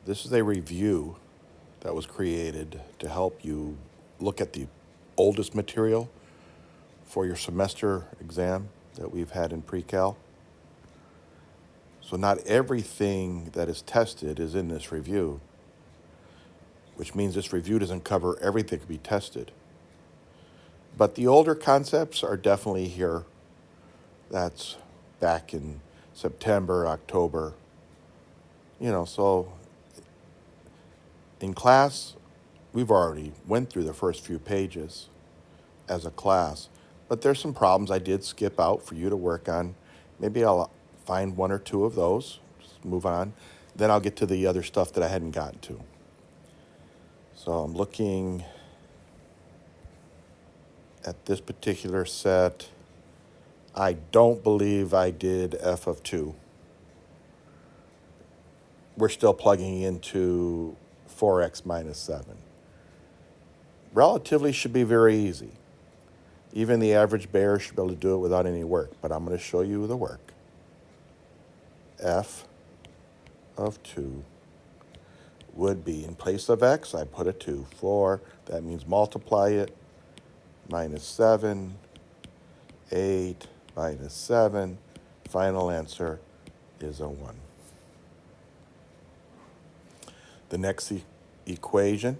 This is a review that was created to help you look at the oldest material for your semester exam that we've had in pre-cal. So not everything that is tested is in this review, which means this review doesn't cover everything to be tested. But the older concepts are definitely here. That's back in September, October. So in class, we've already went through the first few pages as a class, but there's some problems I did skip out for you to work on. Maybe I'll find one or two of those, just move on. Then I'll get to the other stuff that I hadn't gotten to. So I'm looking at this particular set. I don't believe I did f of 2. We're still plugging into 4x minus 7. Relatively should be very easy. Even the average bear should be able to do it without any work, but I'm going to show you the work. F of 2 would be, in place of x, I put a 2. 4, that means multiply it, minus 7, 8, minus 7. Final answer is a 1. The next equation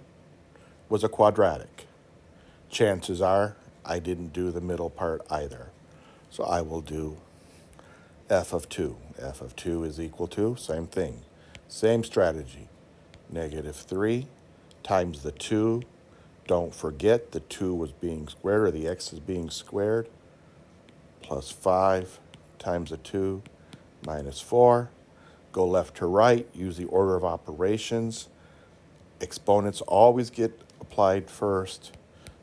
was a quadratic. Chances are I didn't do the middle part either. So I will do f of 2. F of 2 is equal to, same thing, same strategy. Negative 3 times the 2. Don't forget the 2 was being squared, or the x is being squared. Plus 5 times the 2 minus 4. Go left to right, use the order of operations. Exponents always get applied first.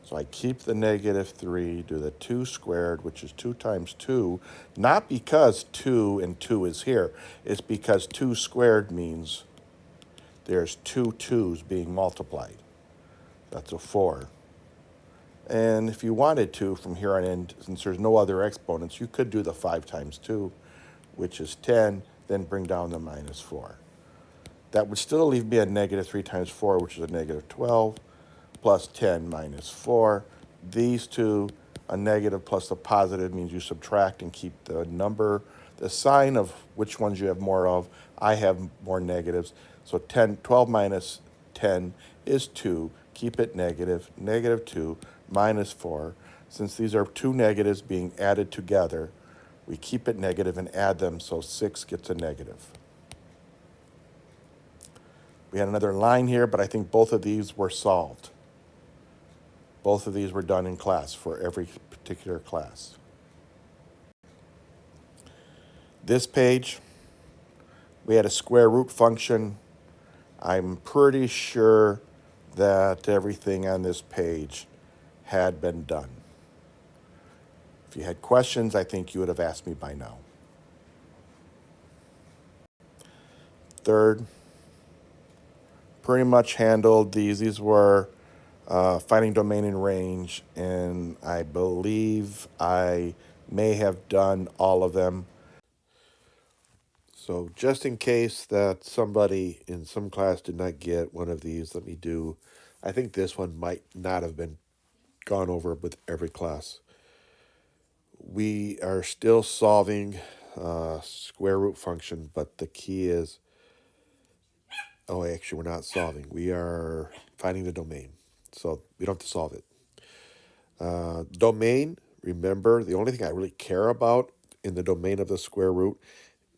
So I keep the negative 3, do the 2 squared, which is 2 times 2, not because 2 and 2 is here. It's because 2 squared means there's 2 2's being multiplied. That's a 4. And if you wanted to, from here on in, since there's no other exponents, you could do the 5 times 2, which is 10, then bring down the minus 4. That would still leave me a negative 3 times 4, which is a negative 12, plus 10 minus 4. These two, a negative plus a positive, means you subtract and keep the number, the sign of which ones you have more of. I have more negatives. So 12 minus 10 is 2. Keep it negative. Negative 2 minus 4. Since these are two negatives being added together, we keep it negative and add them, so 6 gets a negative. We had another line here, but I think both of these were solved. Both of these were done in class for every particular class. This page, we had a square root function. I'm pretty sure that everything on this page had been done. If you had questions, I think you would have asked me by now. Third, pretty much handled these. These were finding domain and range, and I believe I may have done all of them. So just in case that somebody in some class did not get one of these, let me do, I think this one might not have been gone over with every class. We are still solving square root function, but the key is, actually we're not solving. We are finding the domain. So we don't have to solve it. Domain, remember, the only thing I really care about in the domain of the square root,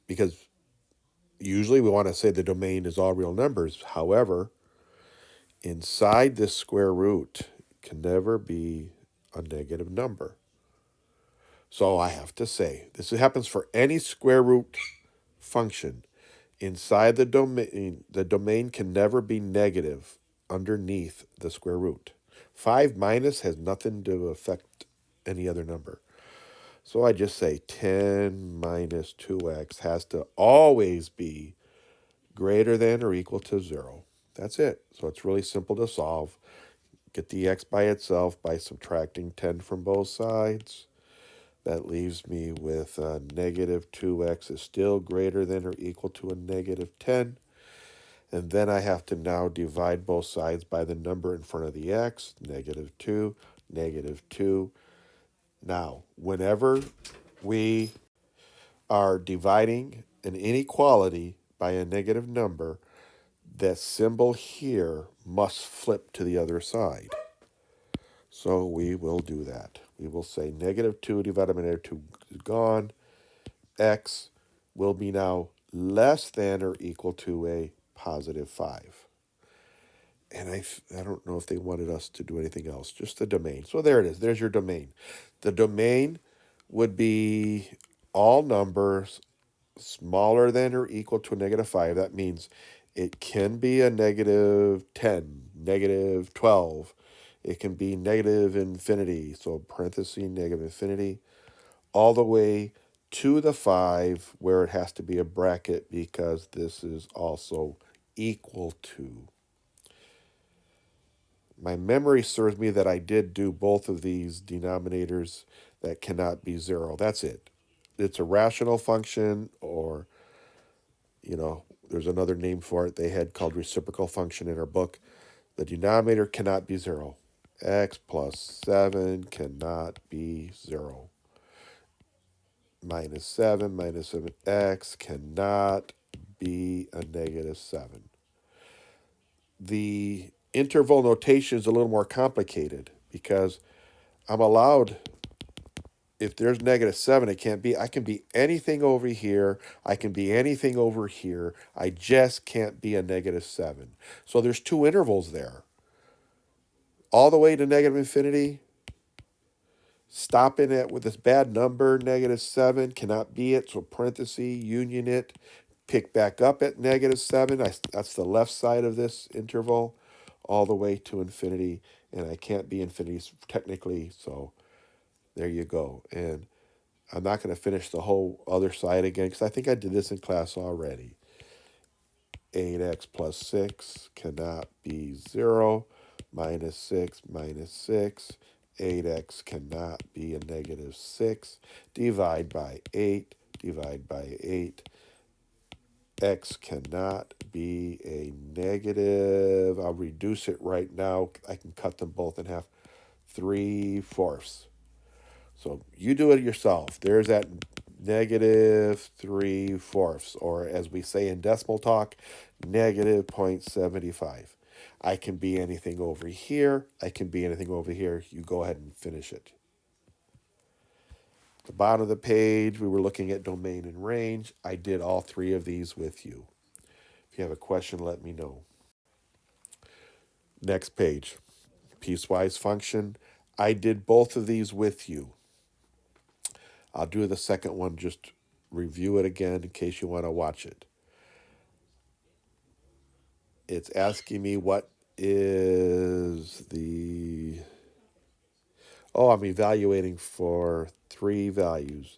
because usually we want to say the domain is all real numbers. However, inside this square root can never be a negative number. So I have to say, this happens for any square root function. Inside the domain can never be negative underneath the square root. 5 minus has nothing to affect any other number. So I just say 10 minus 2x has to always be greater than or equal to 0. That's it. So it's really simple to solve. Get the x by itself by subtracting 10 from both sides. That leaves me with negative 2x is still greater than or equal to a negative 10. And then I have to now divide both sides by the number in front of the x, -2, -2. Now, whenever we are dividing an inequality by a negative number, that symbol here must flip to the other side. So we will do that. We will say -2 divided by -2 is gone. X will be now less than or equal to a +5. And I don't know if they wanted us to do anything else, just the domain. So there it is. There's your domain. The domain would be all numbers smaller than or equal to a -5. That means it can be a -10, -12. It can be negative infinity, so parenthesis negative infinity, all the way to the 5 where it has to be a bracket because this is also equal to. My memory serves me that I did do both of these denominators that cannot be 0. That's it. It's a rational function, or, there's another name for it they had called reciprocal function in our book. The denominator cannot be 0. X plus 7 cannot be 0. -7 minus 7x cannot be a -7. The interval notation is a little more complicated because I'm allowed, if there's -7, it can't be. I can be anything over here. I can be anything over here. I just can't be a -7. So there's two intervals there. All the way to negative infinity, stopping it with this bad number, -7, cannot be it. So parenthesis, union it, pick back up at -7. That's the left side of this interval, all the way to infinity. And I can't be infinity technically, so there you go. And I'm not going to finish the whole other side again because I think I did this in class already. 8x plus 6 cannot be 0. -6 minus 6. 8x cannot be a -6. Divide by 8. Divide by 8. X cannot be a negative. I'll reduce it right now. I can cut them both in half. 3/4. So you do it yourself. There's that -3/4, or as we say in decimal talk, -0.75. I can be anything over here. I can be anything over here. You go ahead and finish it. The bottom of the page, we were looking at domain and range. I did all three of these with you. If you have a question, let me know. Next page, piecewise function. I did both of these with you. I'll do the second one, just review it again in case you want to watch it. It's asking me what is the... Oh, I'm evaluating for 3 values.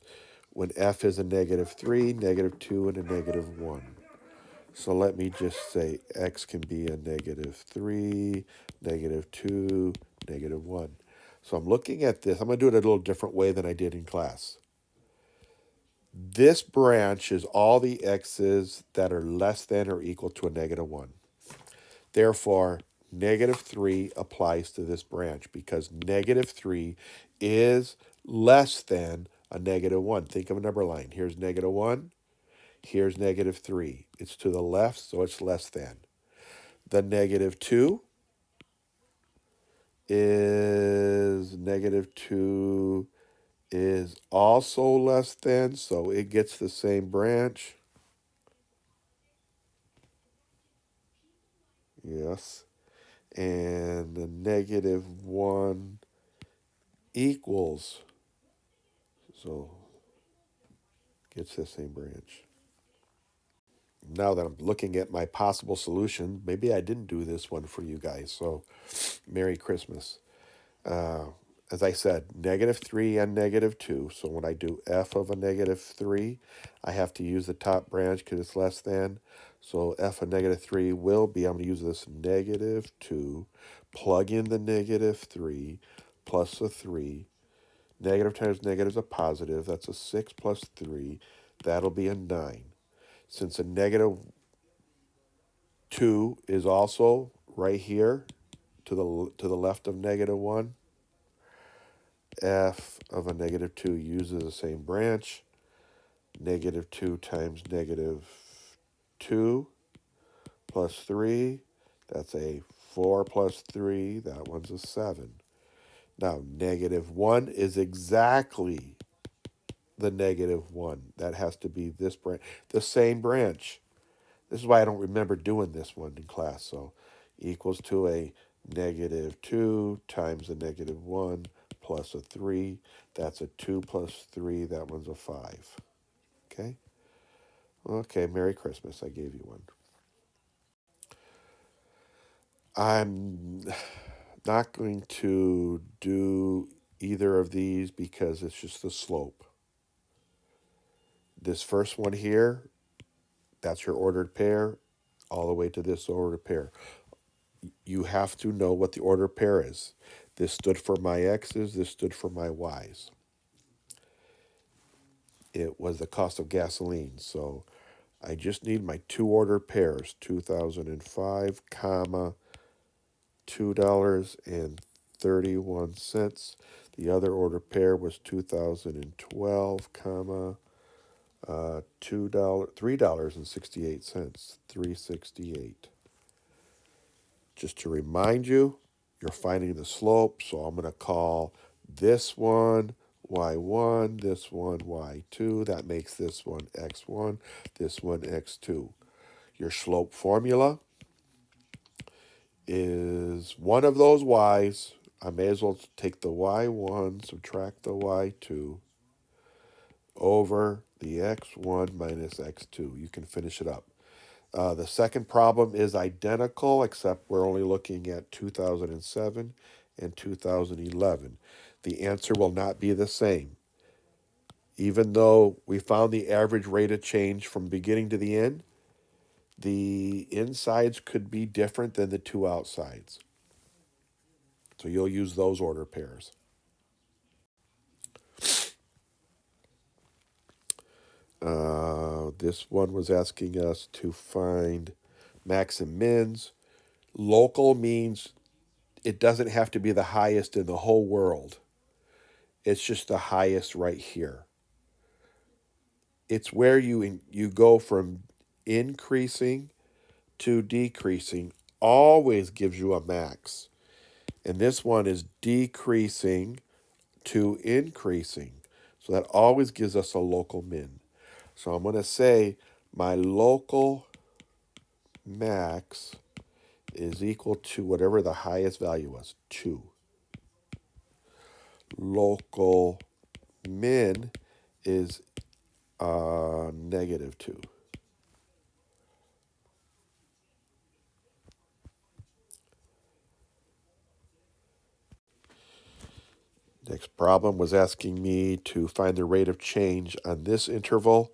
When f is a -3, -2, and a -1. So let me just say x can be a -3, -2, -1. So I'm looking at this. I'm going to do it a little different way than I did in class. This branch is all the x's that are less than or equal to a -1. Therefore, -3 applies to this branch because -3 is less than a -1. Think of a number line. Here's -1. Here's -3. It's to the left, so it's less than. The -2 is -2 is also less than, so it gets the same branch. Yes. And the -1 equals, so gets the same branch. Now that I'm looking at my possible solution, maybe I didn't do this one for you guys, so Merry Christmas. As I said, -3 and -2. So when I do f of a -3, I have to use the top branch because it's less than. So f of -3 will be, I'm going to use this -2, plug in the -3 plus a 3. Negative times negative is a positive. That's a 6 plus 3. That'll be a 9. Since a -2 2 is also right here to the left of -1. F of a -2 uses the same branch. -2 times -2 plus 3. That's a 4 plus 3. That one's a 7. Now, -1 is exactly the -1. That has to be this branch, the same branch. This is why I don't remember doing this one in class. So equals to a -2 times a -1 plus a 3. That's a 2 plus 3. That one's a 5. Okay? Okay, Merry Christmas. I gave you one. I'm not going to do either of these because it's just the slope. This first one here, that's your ordered pair, all the way to this ordered pair. You have to know what the ordered pair is. This stood for my x's, this stood for my y's. It was the cost of gasoline, so I just need my two ordered pairs, 2005, comma, $2.31. The other order pair was 2012, comma, $3.68, 368. Just to remind you, you're finding the slope, so I'm going to call this one y1, this one y2. That makes this one x1, this one x2. Your slope formula is one of those y's. I may as well take the y1, subtract the y2 over the x1 minus x2. You can finish it up. The second problem is identical, except we're only looking at 2007 and 2011. The answer will not be the same. Even though we found the average rate of change from beginning to the end, the insides could be different than the two outsides. So you'll use those order pairs. This one was asking us to find max and mins. Local means it doesn't have to be the highest in the whole world. It's just the highest right here. It's where you go from increasing to decreasing. Always gives you a max. And this one is decreasing to increasing. So that always gives us a local min. So I'm going to say my local max is equal to whatever the highest value was, 2. Local min is -2. Next problem was asking me to find the rate of change on this interval.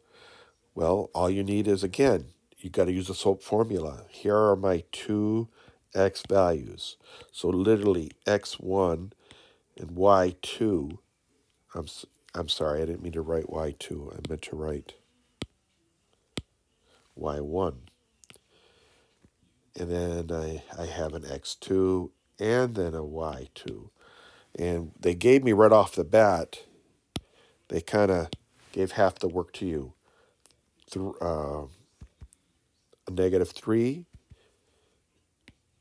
Well, all you need is, again, you got to use the slope formula. Here are my two x values. So literally x1 and y2. I'm sorry, I didn't mean to write y2. I meant to write y1. And then I have an x2 and then a y2. And they gave me right off the bat, they kind of gave half the work to you. A -3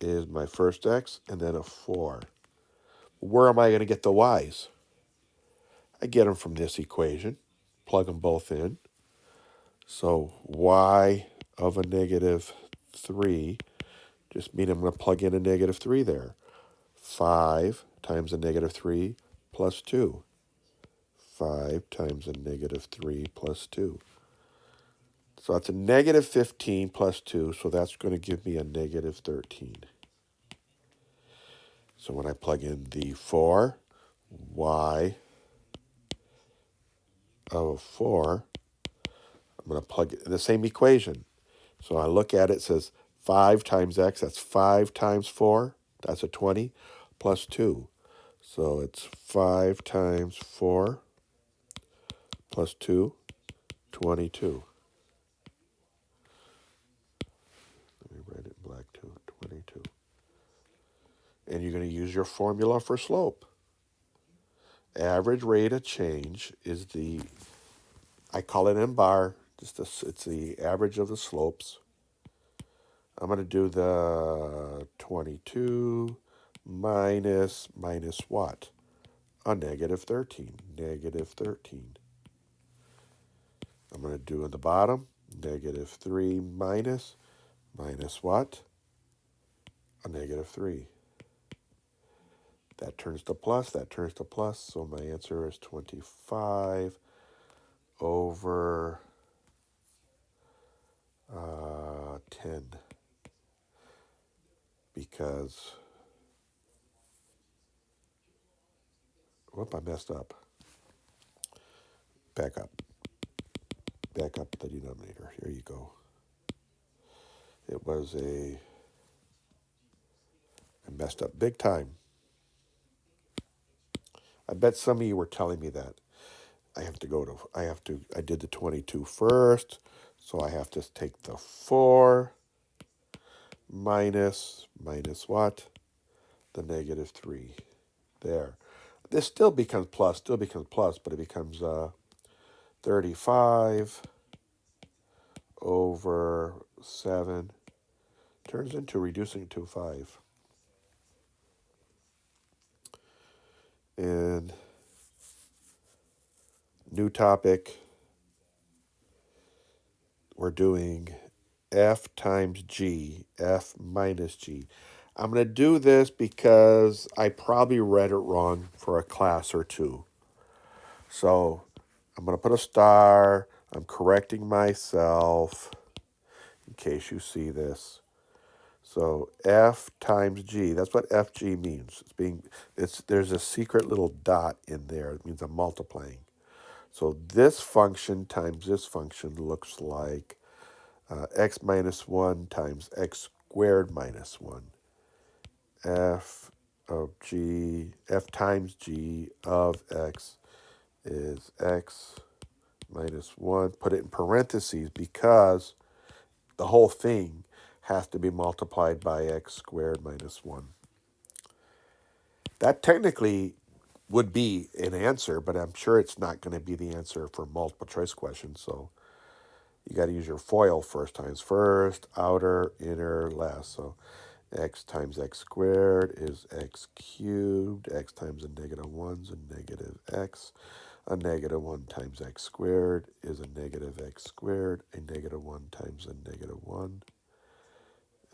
is my first x, and then a 4. Where am I going to get the y's? I get them from this equation. Plug them both in. So y of a -3 just means I'm going to plug in a -3 there. 5 times a -3 plus 2. 5 times a -3 plus 2. So that's a -15 plus 2, so that's going to give me a -13. So when I plug in the 4, y of 4, I'm going to plug it in the same equation. So I look at it, it says 5 times x, that's 5 times 4, that's a 20, plus 2. So it's 5 times 4 plus 2, 22. Let me write it in black back to 22. And you're going to use your formula for slope. Average rate of change is I call it M bar, it's the average of the slopes. I'm going to do the 22 minus what? A negative 13. Negative 13. I'm going to do at the bottom, negative 3 minus what? A negative 3. That turns to plus, so my answer is 25 over 10. Because, whoop, I messed up. Back up the denominator. Here you go. It was I messed up big time. I bet some of you were telling me that. I did the 22 first, so I have to take the 4 minus what? The negative 3. There. This still becomes plus, but it becomes 35 over 7. Turns into reducing to 5. And new topic, we're doing F times G, F minus G. I'm going to do this because I probably read it wrong for a class or two. So I'm going to put a star. I'm correcting myself in case you see this. So F times G, that's what FG means. There's a secret little dot in there. It means I'm multiplying. So this function times this function looks like x minus 1 times x squared minus 1. F times G of x is x minus 1. Put it in parentheses because the whole thing has to be multiplied by x squared minus 1. That technically would be an answer, but I'm sure it's not going to be the answer for multiple choice questions. So you got to use your FOIL first times first, outer, inner, last. So x times x squared is x cubed. X times a negative 1 is a negative x. A negative 1 times x squared is a negative x squared. A negative 1 times a negative 1.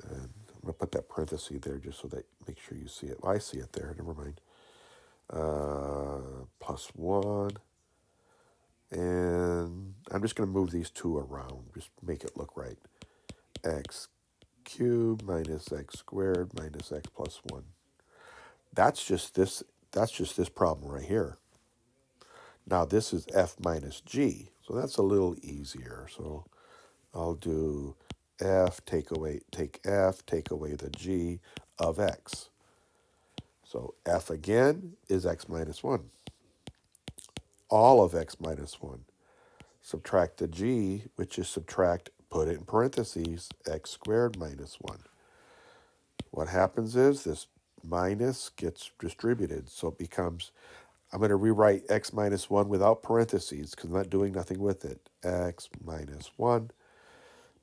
And I'm going to put that parenthesis there just so that make sure you see it. Well, I see it there. Never mind. Plus 1. And I'm just going to move these two around. Just make it look right. X cubed minus x squared minus x plus 1. That's just this problem right here. Now this is f minus g. So that's a little easier. So I'll do f, take f, take away the g of x. So f again is x minus 1. All of x minus 1. Subtract the g, which is put it in parentheses, x squared minus 1. What happens is this minus gets distributed. So it becomes, I'm going to rewrite x minus 1 without parentheses because I'm not doing nothing with it. X minus 1.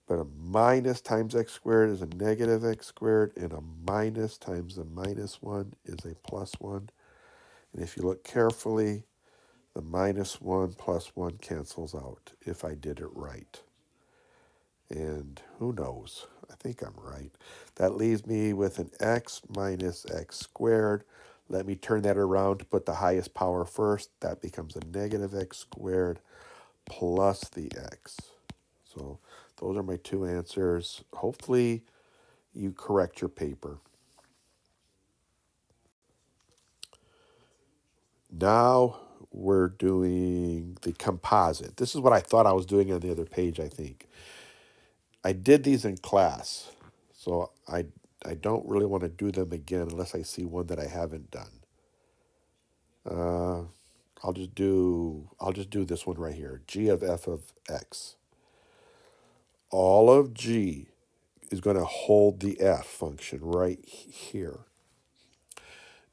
But a minus times x squared is a negative x squared, and a minus times a minus 1 is a plus 1. And if you look carefully, the minus 1 plus 1 cancels out if I did it right. And who knows? I think I'm right. That leaves me with an x minus x squared. Let me turn that around to put the highest power first. That becomes a negative x squared plus the x. So those are my two answers. Hopefully you correct your paper. Now we're doing the composite. This is what I thought I was doing on the other page, I think. I did these in class, so I don't really want to do them again unless I see one that I haven't done. I'll just do this one right here. G of f of x. All of g is going to hold the f function right here.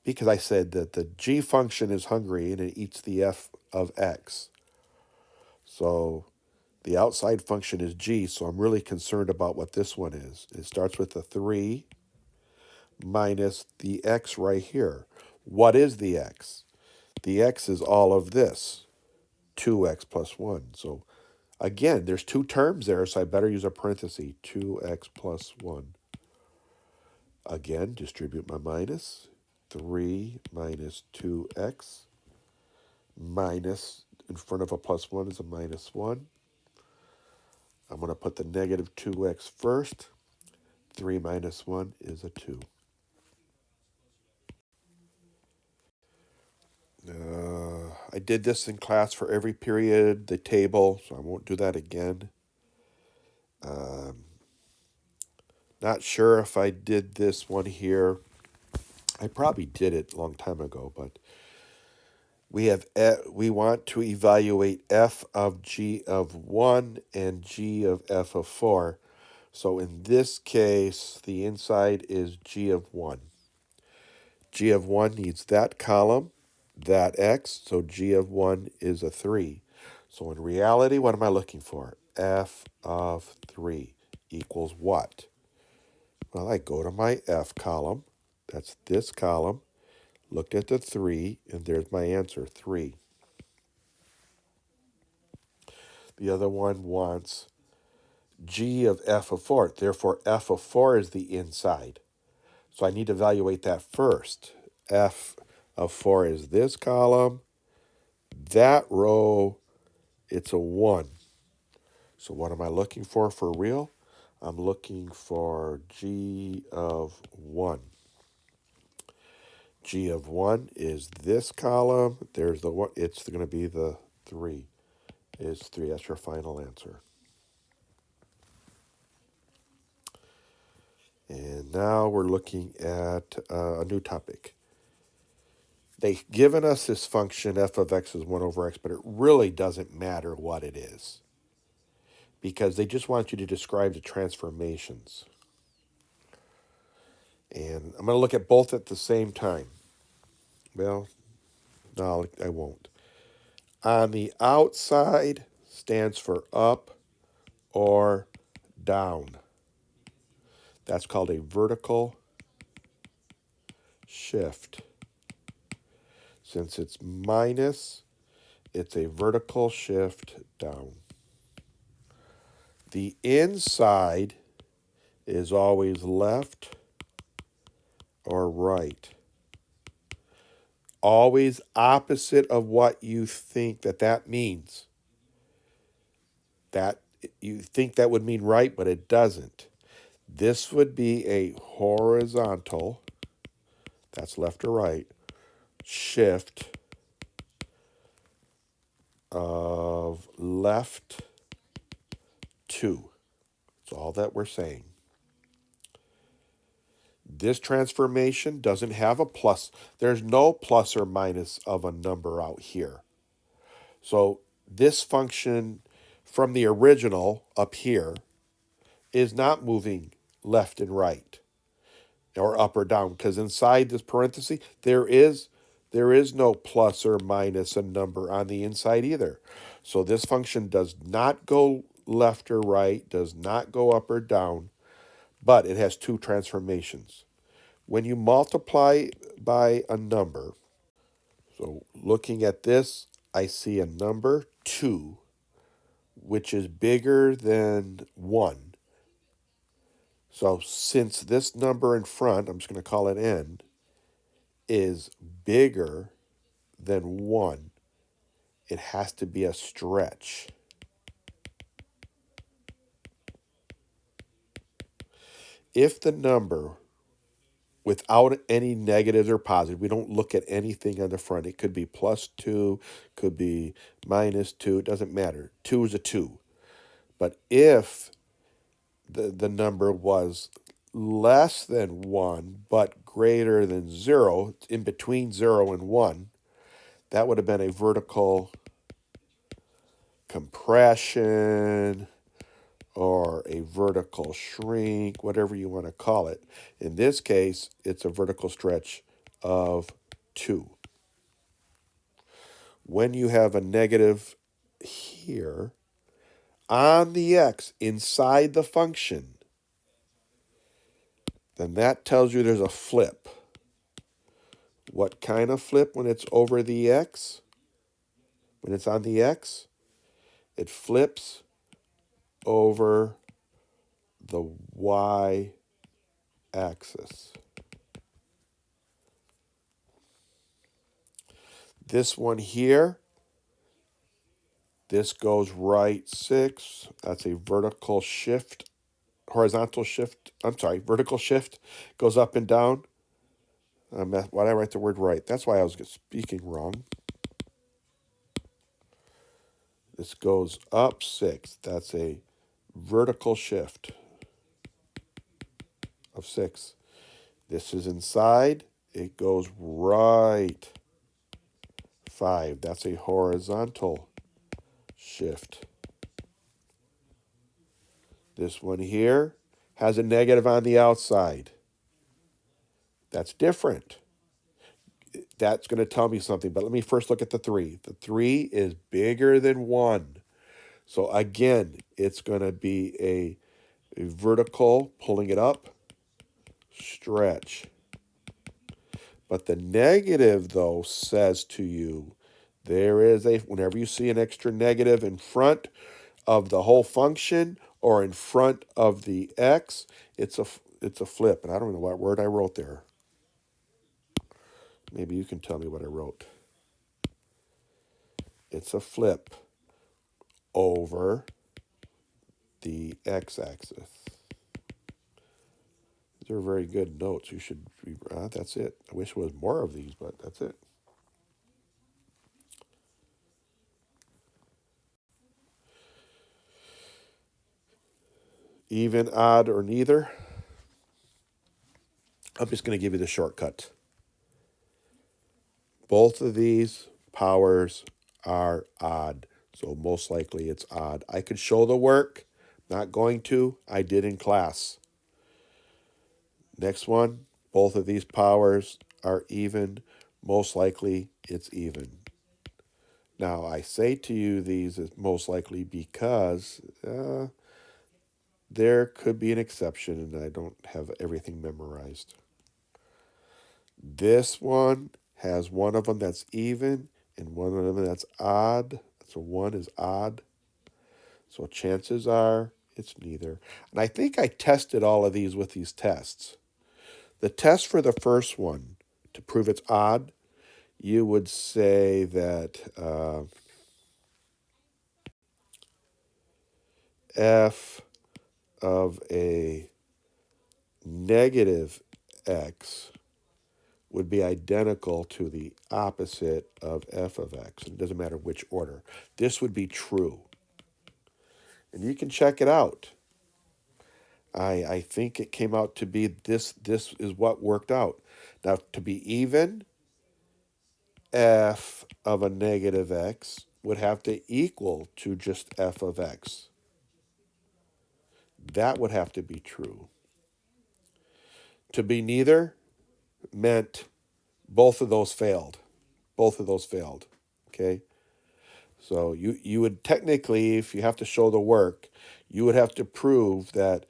Because I said that the g function is hungry and it eats the f of x. So the outside function is g, so I'm really concerned about what this one is. It starts with a 3 minus the x right here. What is the x? The x is all of this, 2x plus 1. So again, there's two terms there, so I better use a parenthesis, 2x plus 1. Again, distribute my minus. 3 minus 2x minus, in front of a plus 1 is a minus 1. I'm going to put the negative 2x first. 3 minus 1 is a 2. I did this in class for every period, the table, so I won't do that again. Not sure if I did this one here. I probably did it a long time ago, but we want to evaluate f of g of 1 and g of f of 4. So in this case, the inside is g of 1. G of 1 needs that column, that x, so g of 1 is a 3. So in reality, what am I looking for? F of 3 equals what? Well, I go to my f column, that's this column, looked at the 3, and there's my answer, 3. The other one wants g of f of 4. Therefore, f of 4 is the inside. So I need to evaluate that first. F of 4 is this column. That row, it's a 1. So what am I looking for real? I'm looking for g of 1. G of 1 is this column. There's the 1. It's going to be the 3. Is 3. That's your final answer. And now we're looking at a new topic. They've given us this function f of x is 1 over x, but it really doesn't matter what it is because they just want you to describe the transformations. And I'm going to look at both at the same time. Well, no, I won't. On the outside stands for up or down. That's called a vertical shift. Since it's minus, it's a vertical shift down. The inside is always left or right. Always opposite of what you think that means. That you think that would mean right, but it doesn't. This would be a horizontal, that's left or right, shift of left to. That's all that we're saying. This transformation doesn't have a plus. There's no plus or minus of a number out here. So this function from the original up here is not moving left and right or up or down because inside this parenthesis there is no plus or minus a number on the inside either. So this function does not go left or right, does not go up or down, but it has two transformations. When you multiply by a number, so looking at this, I see a number 2, which is bigger than 1. So since this number in front, I'm just going to call it n, is bigger than 1, it has to be a stretch. If the number, without any negatives or positives, we don't look at anything on the front. It could be plus 2, could be minus 2, it doesn't matter. 2 is a 2. But if the number was less than 1 but greater than 0, in between 0 and 1, that would have been a vertical compression or a vertical shrink, whatever you want to call it. In this case, it's a vertical stretch of 2. When you have a negative here on the x inside the function, then that tells you there's a flip. What kind of flip when it's over the x? When it's on the x, it flips over the y axis. This one here, this goes right 6. That's a vertical shift, horizontal shift. I'm sorry, vertical shift goes up and down. Why did I write the word right? That's why I was speaking wrong. This goes up 6. That's a vertical shift of 6. This is inside. It goes right 5. That's a horizontal shift. This one here has a negative on the outside. That's different. That's going to tell me something. But let me first look at the 3. The 3 is bigger than 1. So again, it's going to be a vertical, pulling it up, stretch. But the negative, though, says to you, whenever you see an extra negative in front of the whole function or in front of the x, it's a flip. And I don't know what word I wrote there. Maybe you can tell me what I wrote. It's a flip over the x-axis. These are very good notes. You should be, that's it. I wish there was more of these, but that's it. Even, odd, or neither. I'm just going to give you the shortcut. Both of these powers are odd, so most likely it's odd. I could show the work. Not going to. I did in class. Next one, both of these powers are even. Most likely it's even. Now, I say to you these is most likely because there could be an exception and I don't have everything memorized. This one has one of them that's even and one of them that's odd. So one is odd. So chances are it's neither. And I think I tested all of these with these tests. The test for the first one, to prove it's odd, you would say that f of a negative x would be identical to the opposite of f of x. It doesn't matter which order. This would be true. And you can check it out. I think it came out to be this is what worked out. Now, to be even, f of a negative x would have to equal to just f of x. That would have to be true. To be neither meant both of those failed. Both of those failed. Okay? So you would technically, if you have to show the work, you would have to prove that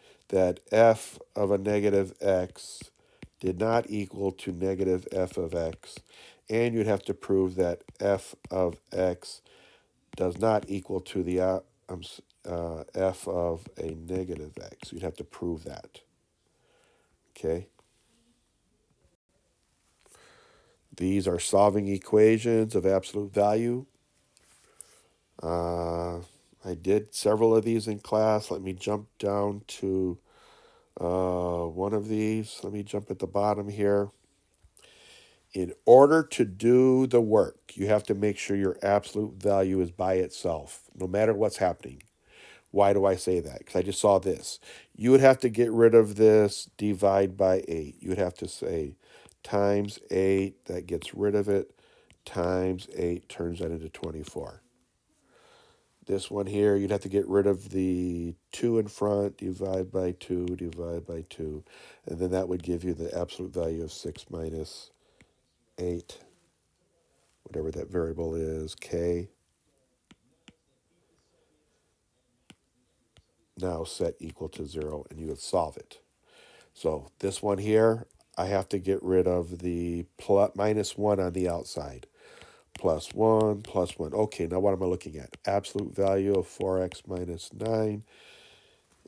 f of a negative x did not equal to negative f of x, and you'd have to prove that f of x does not equal to the f of a negative x. You'd have to prove that. Okay? These are solving equations of absolute value. I did several of these in class. Let me jump down to one of these. Let me jump at the bottom here. In order to do the work, you have to make sure your absolute value is by itself, no matter what's happening. Why do I say that? Because I just saw this. You would have to get rid of this, divide by 8. You would have to say times 8, that gets rid of it, times 8 turns that into 24. This one here, you'd have to get rid of the 2 in front, divide by 2, divide by 2. And then that would give you the absolute value of 6 minus 8, whatever that variable is, k. Now set equal to 0, and you would solve it. So this one here, I have to get rid of the minus 1 on the outside. Plus 1, plus 1. Okay, now what am I looking at? Absolute value of 4x minus 9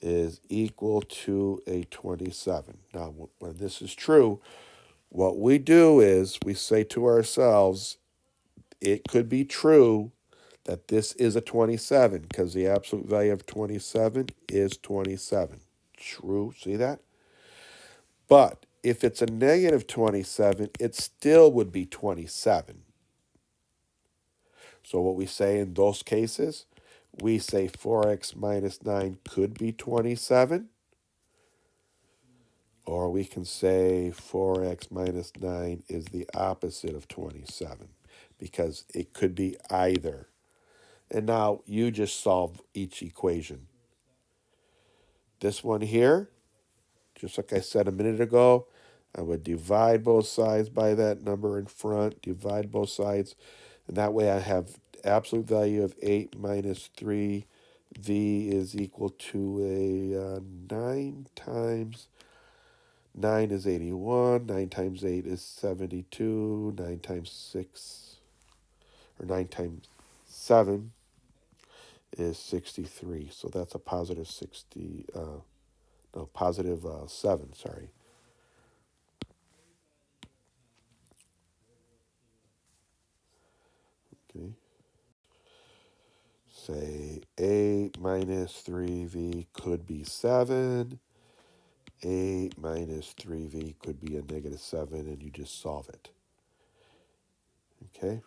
is equal to a 27. Now, when this is true, what we do is we say to ourselves, it could be true that this is a 27 because the absolute value of 27 is 27. True, see that? But if it's a negative 27, it still would be 27. So what we say in those cases, we say 4x minus 9 could be 27. Or we can say 4x minus 9 is the opposite of 27 because it could be either. And now you just solve each equation. This one here, just like I said a minute ago, I would divide both sides by that number in front, divide both sides, and that way I have absolute value of 8 minus 3. V is equal to a 9 times 9 is 81, 9 times 8 is 72, 9 times 6, or 9 times 7 is 63. So that's a positive 60, no, positive 7, sorry. Okay. Say 8 minus 3v could be 7. 8 minus 3v could be a negative 7, and you just solve it. Okay?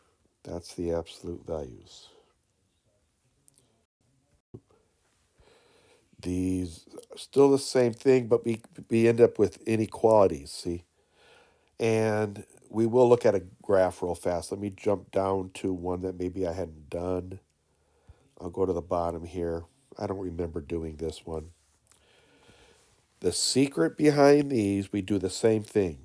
That's the absolute values. These still the same thing, but we end up with inequalities, see? And we will look at a graph real fast. Let me jump down to one that maybe I hadn't done. I'll go to the bottom here. I don't remember doing this one. The secret behind these, we do the same thing.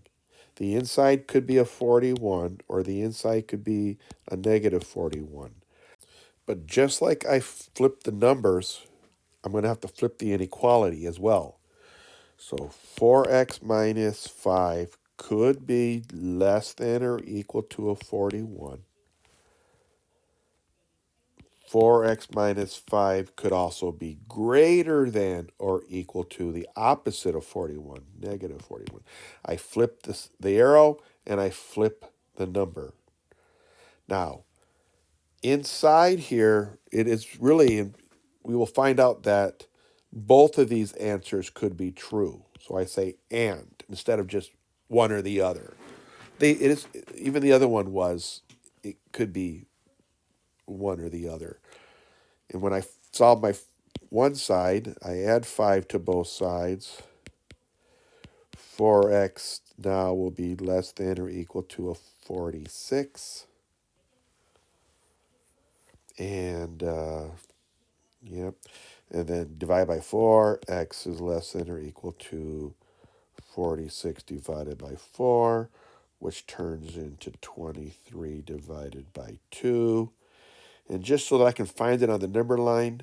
The inside could be a 41, or the inside could be a negative 41. But just like I flipped the numbers, I'm going to have to flip the inequality as well. So 4x minus 5 could be less than or equal to a 41. 4x minus 5 could also be greater than or equal to the opposite of 41, negative 41. I flip the arrow and I flip the number. Now, inside here, it is really, we will find out that both of these answers could be true. So I say and instead of just one or the other. It is, even the other one was, it could be one or the other. And when I solve my one side, I add 5 to both sides. 4x now will be less than or equal to a 46. And, yep. And then divide by 4, x is less than or equal to 46 divided by 4, which turns into 23 divided by 2. And just so that I can find it on the number line,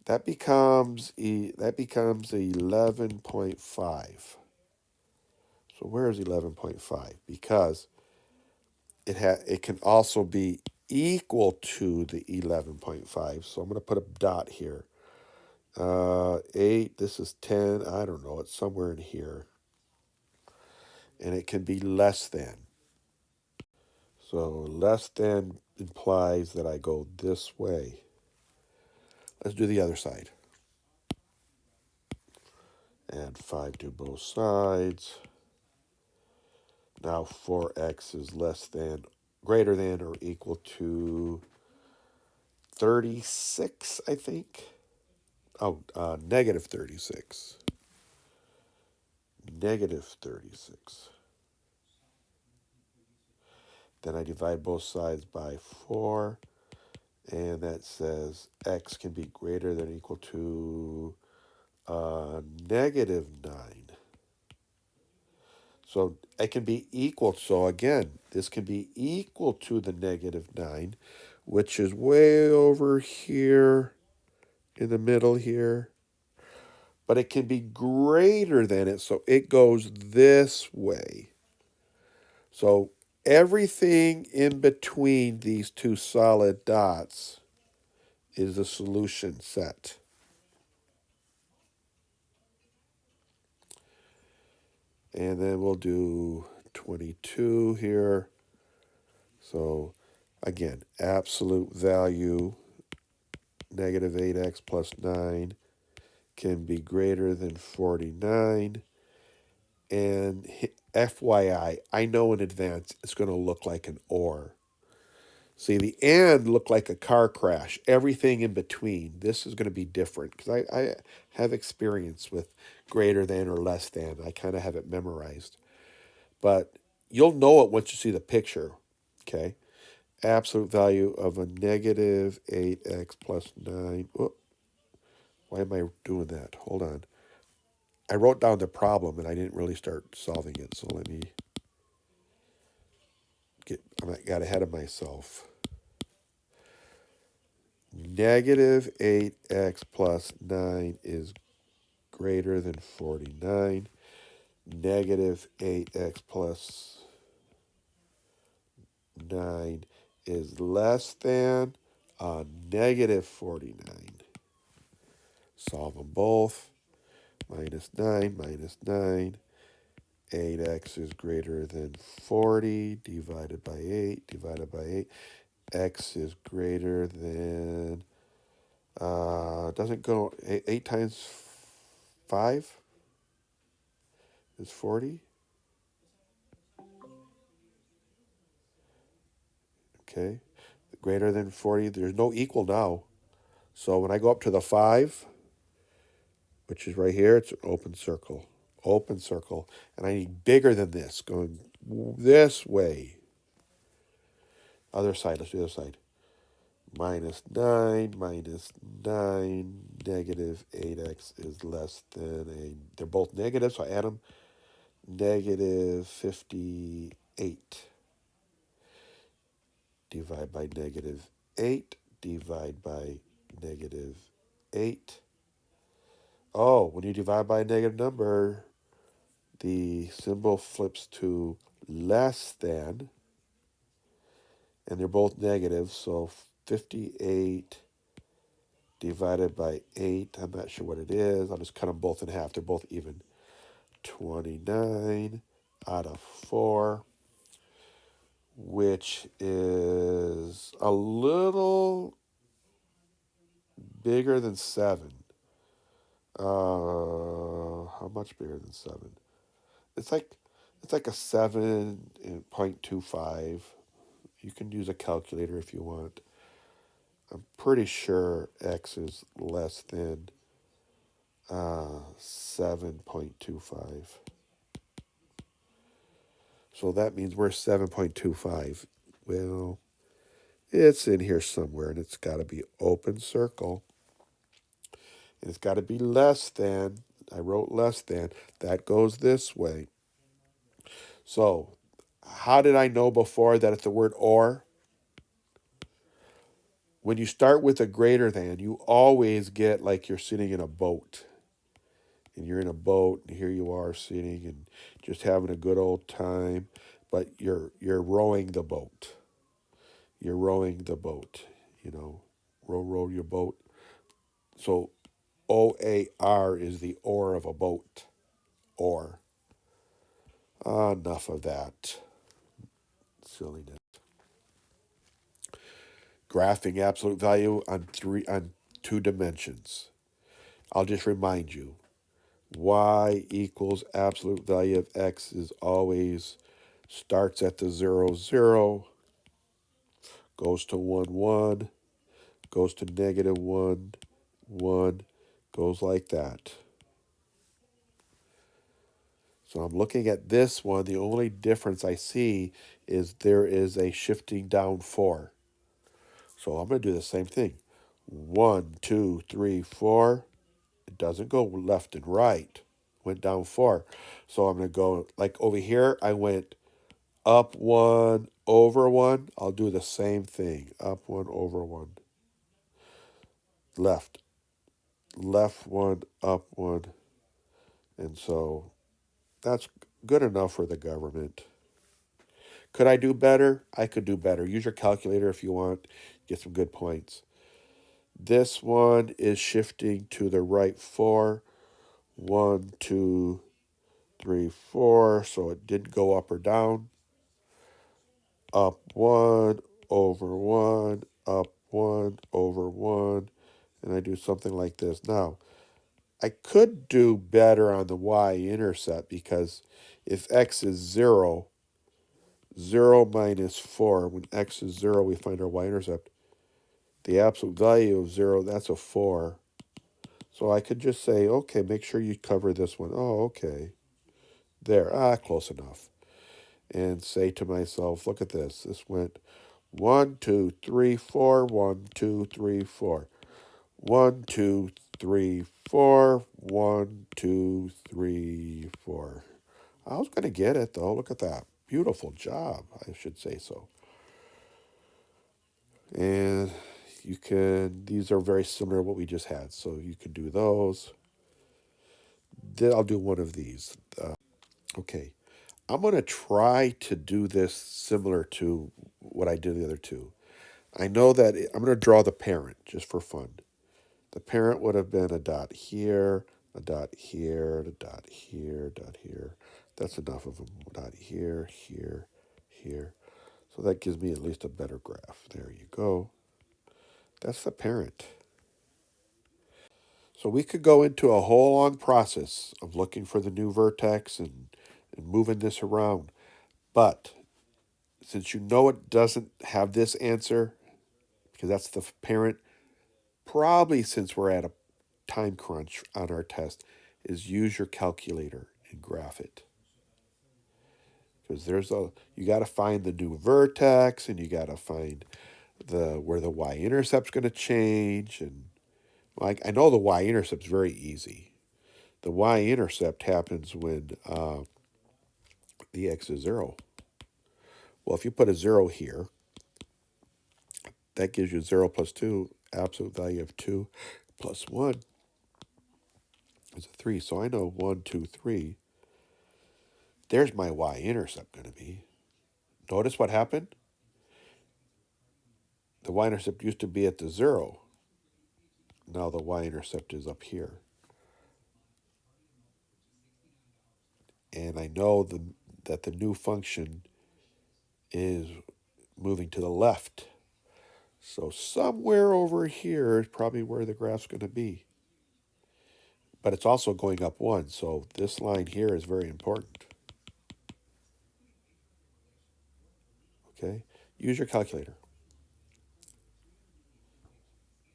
that becomes 11.5. So where is 11.5? Because it can also be equal to the 11.5. So I'm going to put a dot here. 8, this is 10, I don't know, it's somewhere in here. And it can be less than. So less than implies that I go this way. Let's do the other side. Add 5 to both sides. Now 4x is greater than or equal to 36, I think. Oh, negative 36. Negative 36. Then I divide both sides by 4. And that says x can be greater than or equal to negative 9. So it can be equal. So again, this can be equal to the negative 9, which is way over here in the middle here. But it can be greater than it, so it goes this way. So everything in between these two solid dots is a solution set. And then we'll do 22 here. So again, absolute value, negative 8x plus 9 can be greater than 49. And FYI, I know in advance it's going to look like an or. See, the and looked like a car crash. Everything in between, this is going to be different because I have experience with greater than or less than. I kind of have it memorized. But you'll know it once you see the picture, okay? Absolute value of a negative 8x plus 9. Oh, why am I doing that? Hold on. I wrote down the problem and I didn't really start solving it. So let me I got ahead of myself. Negative 8x plus 9 is greater than 49. Negative 8x plus 9 is less than negative 49. Solve them both. Minus 9, minus 9. 8x is greater than 40 divided by 8, divided by 8. X is greater than, doesn't go, 8 times 5 is 40. Okay. Greater than 40, there's no equal now. So when I go up to the 5, which is right here, it's an open circle. Open circle. And I need bigger than this, going this way. Other side, let's do the other side. Minus 9, minus 9, negative 8x is less than they're both negative, so I add them. Negative 58. Divide by negative 8, divide by negative 8. Oh, when you divide by a negative number, the symbol flips to less than, and they're both negative, so 58 divided by 8, I'm not sure what it is. I'll just cut them both in half. They're both even. 29 out of 4, which is a little bigger than 7. How much bigger than 7? It's like a 7.25. You can use a calculator if you want. I'm pretty sure x is less than 7.25. So that means we're 7.25. Well, it's in here somewhere, and it's got to be open circle. And it's got to be less than. I wrote less than. That goes this way. So how did I know before that it's the word or? When you start with a greater than, you always get like you're sitting in a boat. And you're in a boat, and here you are sitting and just having a good old time, but you're rowing the boat. You're rowing the boat, row your boat. So OAR is the oar of a boat. Or. Enough of that silliness. Graphing absolute value on 2 dimensions. I'll just remind you, y equals absolute value of x is always starts at the 0, 0, goes to 1, 1, goes to negative 1, 1, goes like that. So I'm looking at this one. The only difference I see is there is a shifting down 4. So I'm going to do the same thing. 1, 2, 3, 4. It doesn't go left and right. Went down 4. So I'm going to go, like over here, I went up 1, over 1. I'll do the same thing. Up 1, over 1. Left. Left 1, up 1. And so that's good enough for the government. Could I do better? I could do better. Use your calculator if you want. Get some good points. This one is shifting to the right 4. 1, 2, 3, 4. So it didn't go up or down. Up 1, over 1, up 1, over 1. And I do something like this. Now, I could do better on the y-intercept because if x is 0, 0 minus 4, when x is 0, we find our y-intercept. The absolute value of 0, that's a 4. So I could just say, okay, make sure you cover this one. Oh, okay. There, close enough. And say to myself, look at this. This went 1, 2, 3, 4, 1, 2, 3, 4. 1, 2, 3, 4, 1, 2, 3, 4. I was going to get it, though. Look at that. Beautiful job, I should say so. And you can, these are very similar to what we just had. So you can do those. Then I'll do one of these. Okay. I'm going to try to do this similar to what I did the other two. I know that I'm going to draw the parent just for fun. The parent would have been a dot here, a dot here, a dot here, a dot here. That's enough of them. A dot here, here, here. So that gives me at least a better graph. There you go. That's the parent. So we could go into a whole long process of looking for the new vertex and moving this around. But since you know it doesn't have this answer, because that's the parent, probably since we're at a time crunch on our test, is use your calculator and graph it. Because you got to find the new vertex and you got to find where the y-intercept's going to change. And like I know the y-intercept's very easy. The y-intercept happens when the x is 0. Well, if you put a 0 here, that gives you 0 plus 2, absolute value of 2 plus 1 is a 3. So I know 1, 2, 3. There's my y-intercept going to be. Notice what happened? The y-intercept used to be at the 0. Now the y-intercept is up here. And I know that the new function is moving to the left. So somewhere over here is probably where the graph's going to be. But it's also going up 1, so this line here is very important. Okay? Use your calculator.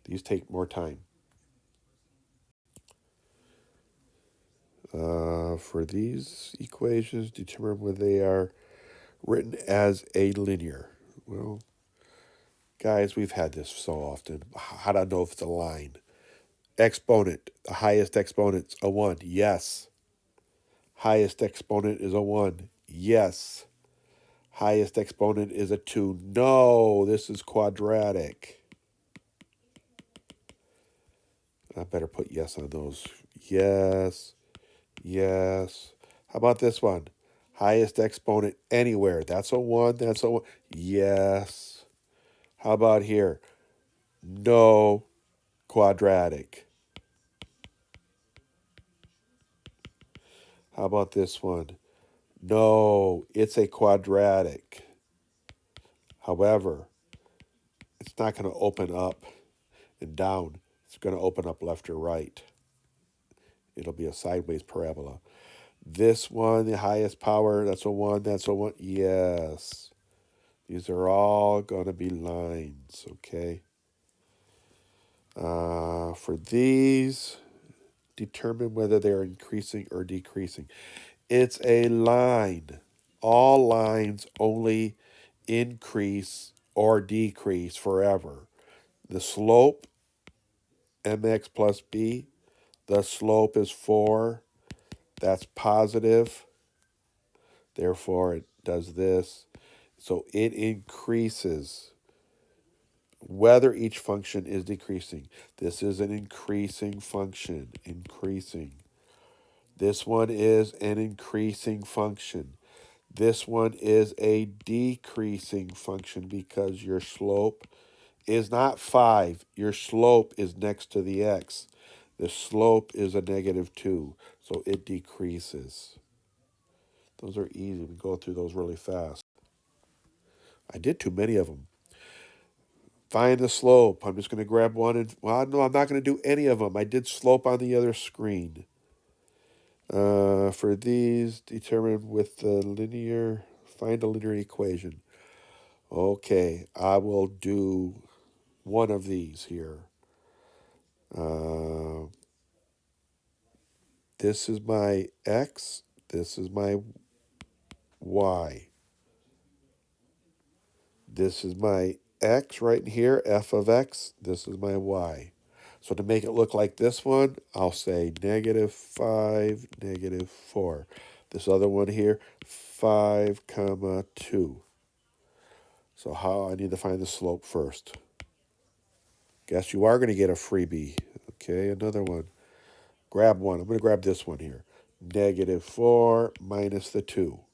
These take more time. For these equations, determine whether they are written as a linear. Well, guys, we've had this so often. How do I know if it's a line? Exponent, the highest exponent's a 1. Yes. Highest exponent is a 1. Yes. Highest exponent is a 2. No, this is quadratic. I better put yes on those. Yes. Yes. How about this one? Highest exponent anywhere. That's a 1. That's a 1. Yes. How about here? No, quadratic. How about this one? No, it's a quadratic. However, it's not going to open up and down. It's going to open up left or right. It'll be a sideways parabola. This one, the highest power, that's a 1, that's a 1. Yes. These are all going to be lines, okay? For these, determine whether they're increasing or decreasing. It's a line. All lines only increase or decrease forever. The slope, mx plus b, the slope is 4. That's positive. Therefore, it does this. So it increases whether each function is decreasing. This is an increasing function, increasing. This one is an increasing function. This one is a decreasing function because your slope is not 5. Your slope is next to the x. The slope is a -2, so it decreases. Those are easy. We go through those really fast. I did too many of them. Find the slope. I'm just going to grab one and, well, no, I'm not going to do any of them. I did slope on the other screen. For these, determine with the linear, find a linear equation. Okay, I will do one of these here. This is my x, this is my y. This is my x right in here, f of x, this is my y. So to make it look like this one, I'll say -5, -4. This other one here, 5, comma 2. So how I need to find the slope first. Guess you are going to get a freebie. Okay, another one. Grab one. I'm going to grab this one here. -4 minus the 2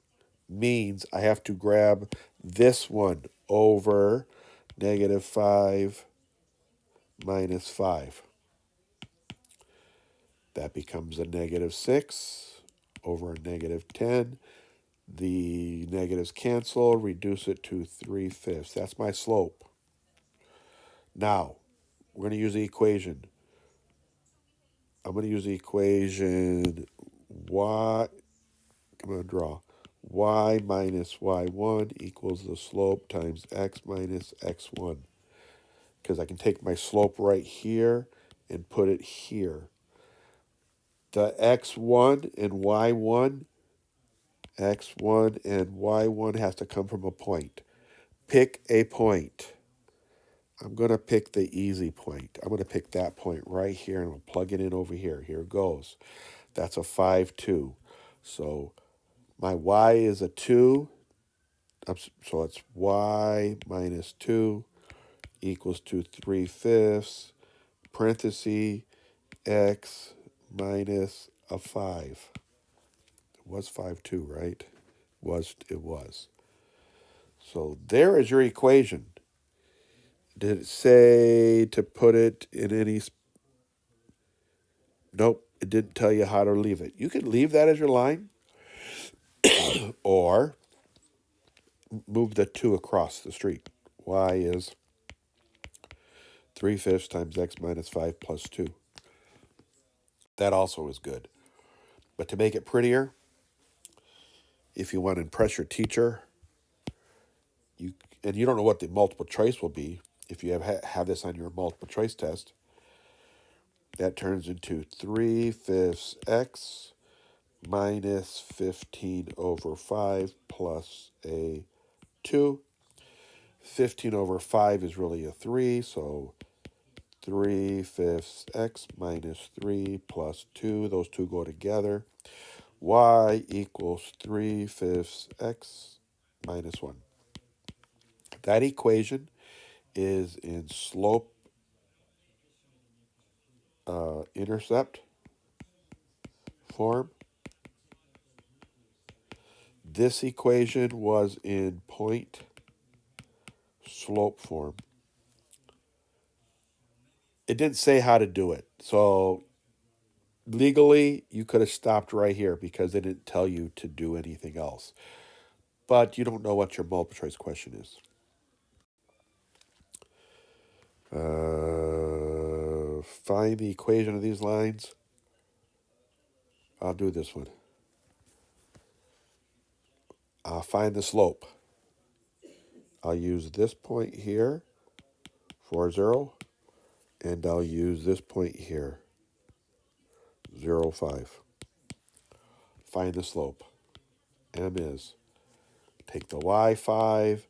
means I have to grab this one over -5 minus 5. That becomes a -6 over a -10. The negatives cancel, reduce it to 3/5. That's my slope. Now, we're going to use the equation. I'm going to use the equation y, I'm going to draw, y minus y1 equals the slope times x minus x1. Because I can take my slope right here and put it here. The x1 and y1, x1 and y1 has to come from a point. Pick a point. I'm going to pick the easy point. I'm going to pick that point right here and I'll plug it in over here. Here it goes. That's a 5, 2. So my y is a 2. So it's y minus 2 equals to 3/5, parenthesis, x minus a 5. It was 5, 2, right? It was. So there is your equation. Did it say to put it in any... Nope, it didn't tell you how to leave it. You can leave that as your line or move the 2 across the street. Y is 3/5 times x minus 5 plus 2. That also is good. But to make it prettier, if you want to impress your teacher, and you don't know what the multiple choice will be, if you have this on your multiple choice test, that turns into 3/5 x minus 15 over 5 plus a 2. 15 over 5 is really a 3, so 3/5 x minus 3 plus 2. Those two go together. Y equals 3/5 x minus 1. That equation is in slope intercept form. This equation was in point slope form. It didn't say how to do it. So legally, you could have stopped right here because they didn't tell you to do anything else. But you don't know what your multiple choice question is. Find the equation of these lines. I'll do this one. I'll find the slope. I'll use this point here, 4, 0, and I'll use this point here, 0, 5. Find the slope. M is, take the y, 5,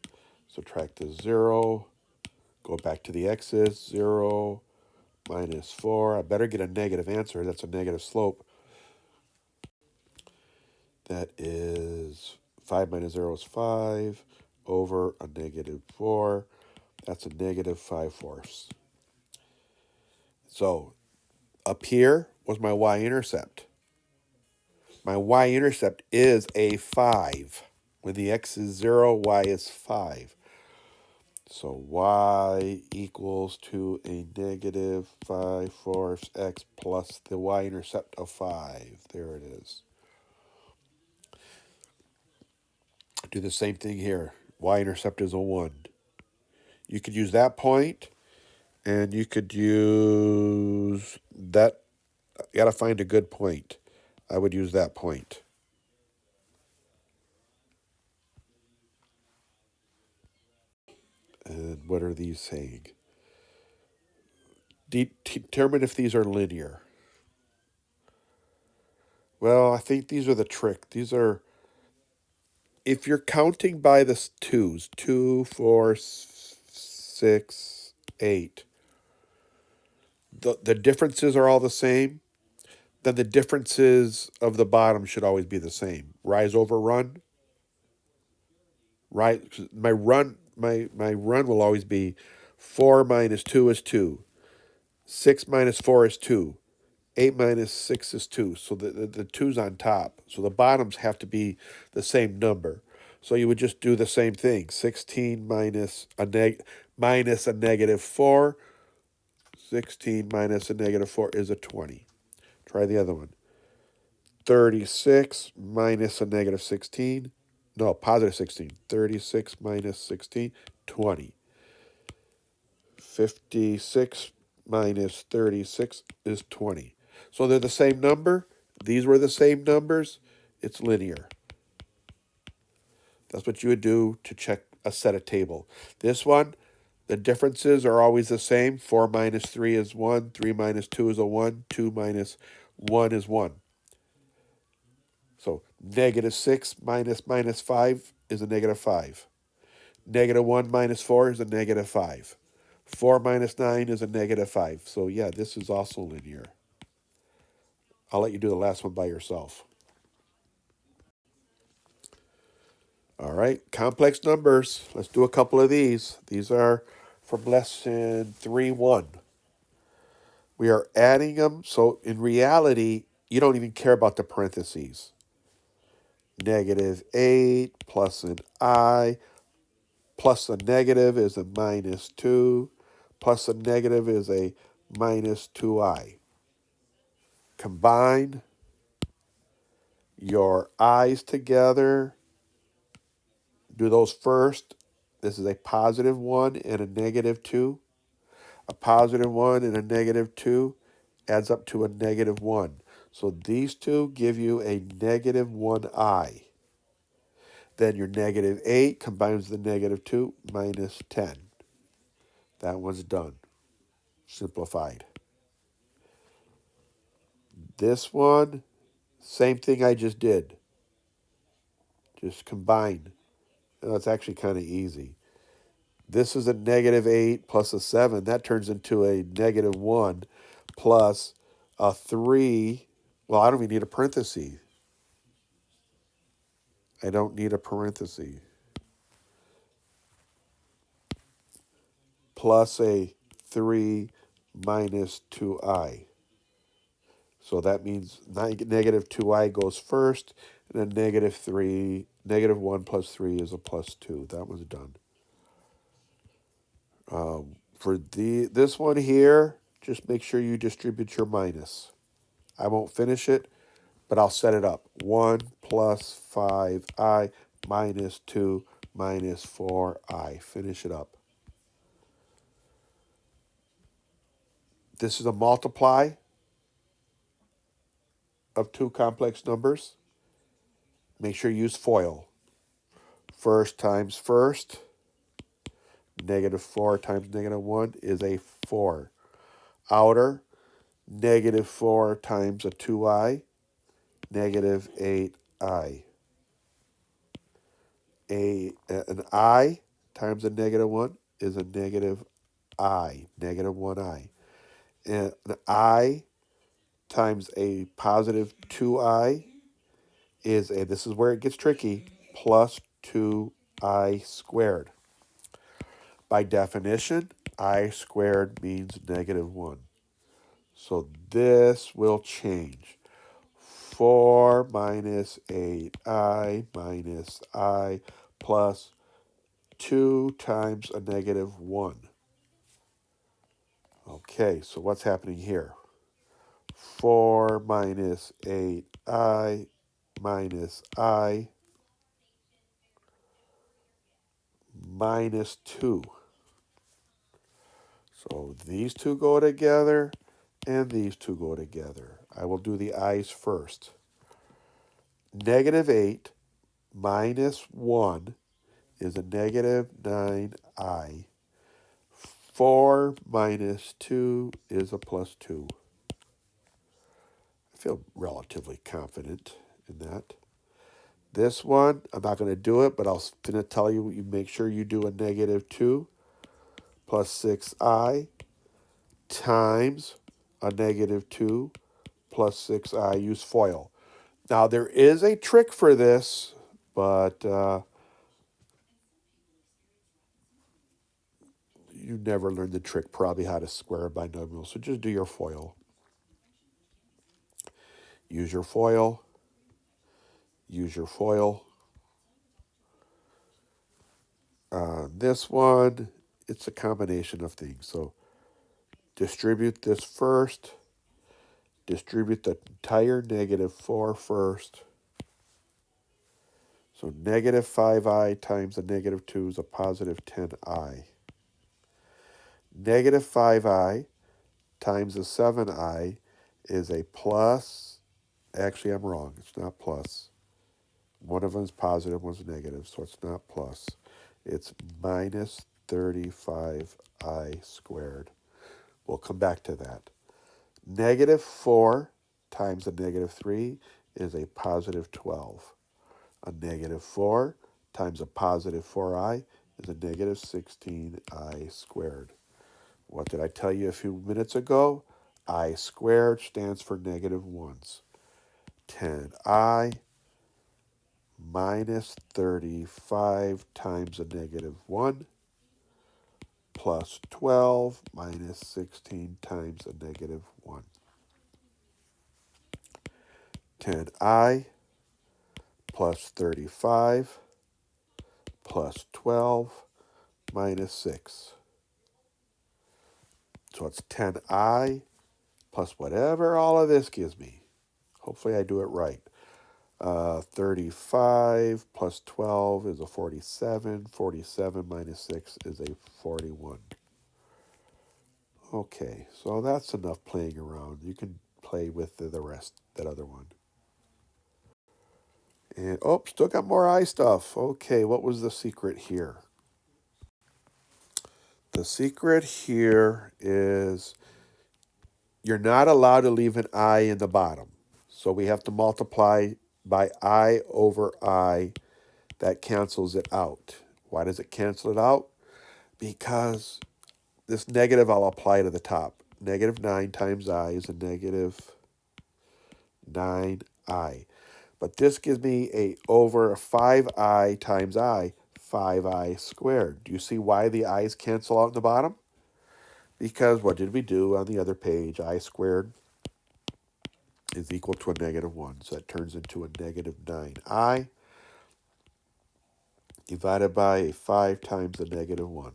subtract the 0, Go back to the x's, 0 minus 4. I better get a negative answer. That's a negative slope. That is 5 minus 0 is 5 over a negative 4. That's a negative 5/4. So up here was my y-intercept. My y-intercept is a 5. When the x is 0, y is 5. So y equals to a negative 5/4 x plus the y-intercept of 5. There it is. Do the same thing here. Y-intercept is a 1. You could use that point, and you could use that. You got to find a good point. I would use that point. And what are these saying? Determine if these are linear. Well, I think these are the trick. These are, if you're counting by the twos, 2, 4, 6, 8, the differences are all the same, then the differences of the bottom should always be the same. Rise over run. Right, my run will always be 4 minus 2 is 2. 6 minus 4 is 2. 8 minus 6 is 2. So the 2's on top. So the bottoms have to be the same number. So you would just do the same thing. 16 minus a negative 4. 16 minus a negative 4 is a 20. Try the other one. 36 minus a negative 16. No, positive 16. 36 minus 16, 20. 56 minus 36 is 20. So they're the same number. These were the same numbers. It's linear. That's what you would do to check a set of table. This one, the differences are always the same. 4 minus 3 is 1. 3 minus 2 is a 1. 2 minus 1 is 1. So negative 6 minus 5 is a negative 5. Negative 1 minus 4 is a negative 5. 4 minus 9 is a negative 5. So yeah, this is also linear. I'll let you do the last one by yourself. All right, complex numbers. Let's do a couple of these. These are from lesson 3.1. We are adding them. So in reality, you don't even care about the parentheses. Negative 8 plus an I plus a negative is a minus 2 plus a negative is a minus 2i. Combine your i's together. Do those first. This is a positive 1 and a negative 2. A positive 1 and a negative 2 adds up to a negative 1. So these two give you a negative 1i. Then your negative 8 combines the negative 2 minus 10. That one's done. Simplified. This one, same thing I just did. Just combine. Well, it's actually kind of easy. This is a negative 8 plus a 7. That turns into a negative 1 plus a 3. Well, I don't even need a parenthesis. I don't need a parenthesis. Plus a 3 minus 2i. So that means negative 2i goes first, and then negative 3, negative 1 plus 3 is a plus 2. That one's done. For this one here, just make sure you distribute your minus. I won't finish it, but I'll set it up. 1 plus 5i minus 2 minus 4i. Finish it up. This is a multiply of two complex numbers. Make sure you use FOIL. First times first. Negative 4 times negative 1 is a 4. Outer, negative 4 times a 2i, negative 8i. An I times a negative 1 is a negative I, negative 1i. And an I times a positive 2i this is where it gets tricky, plus 2i squared. By definition, I squared means negative 1. So this will change. 4 minus 8i minus I plus 2 times a negative 1. Okay, so what's happening here? 4 minus 8i minus I minus 2. So these two go together, and these two go together. I will do the i's first. Negative 8 minus 1 is a negative 9i. 4 minus 2 is a plus 2. I feel relatively confident in that. This one, I'm not going to do it, but I'm going to tell you, you make sure you do a negative 2 plus 6i times a negative 2 plus 6i. Use FOIL. Now, there is a trick for this, but you never learned the trick probably how to square a binomial. So just do your FOIL. Use your FOIL. Use your FOIL. This one, it's a combination of things. So distribute this first. Distribute the entire negative 4 first. So negative 5i times the negative 2 is a positive 10i. Negative 5i times the 7i is a plus. Actually, I'm wrong. It's not plus. One of them is positive, one's negative, so it's not plus. It's minus 35i squared. We'll come back to that. Negative 4 times a negative 3 is a positive 12. A negative 4 times a positive 4i is a negative 16i squared. What did I tell you a few minutes ago? I squared stands for negative ones. 10i minus 35 times a negative 1 plus 12 minus 16 times a negative 1. 10i plus 35 plus 12 minus 6. So it's 10i plus whatever all of this gives me. Hopefully I do it right. 35 plus 12 is a 47. 47 minus 6 is a 41. Okay, so that's enough playing around. You can play with the rest, that other one. And, oh, still got more eye stuff. Okay, what was the secret here? The secret here is you're not allowed to leave an I in the bottom. So we have to multiply by I over I. That cancels it out. Why does it cancel it out? Because this negative I'll apply to the top. Negative 9 times I is a negative 9i. But this gives me a over 5i times I, 5i squared. Do you see why the i's cancel out in the bottom? Because what did we do on the other page? I squared is equal to a negative 1. So that turns into a negative 9i divided by a 5 times a negative 1.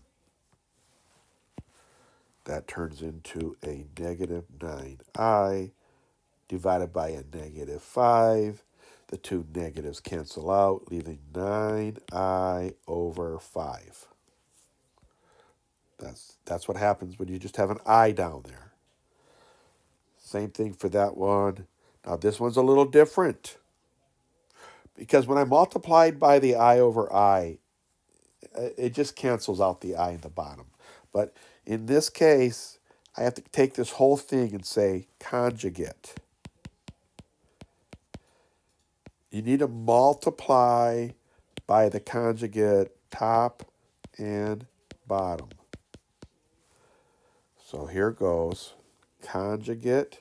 That turns into a negative 9i divided by a negative 5. The two negatives cancel out, leaving 9i over 5. That's what happens when you just have an I down there. Same thing for that one. Now this one's a little different. Because when I multiplied by the I over I, it just cancels out the I in the bottom. But in this case, I have to take this whole thing and say conjugate. You need to multiply by the conjugate top and bottom. So here goes. Conjugate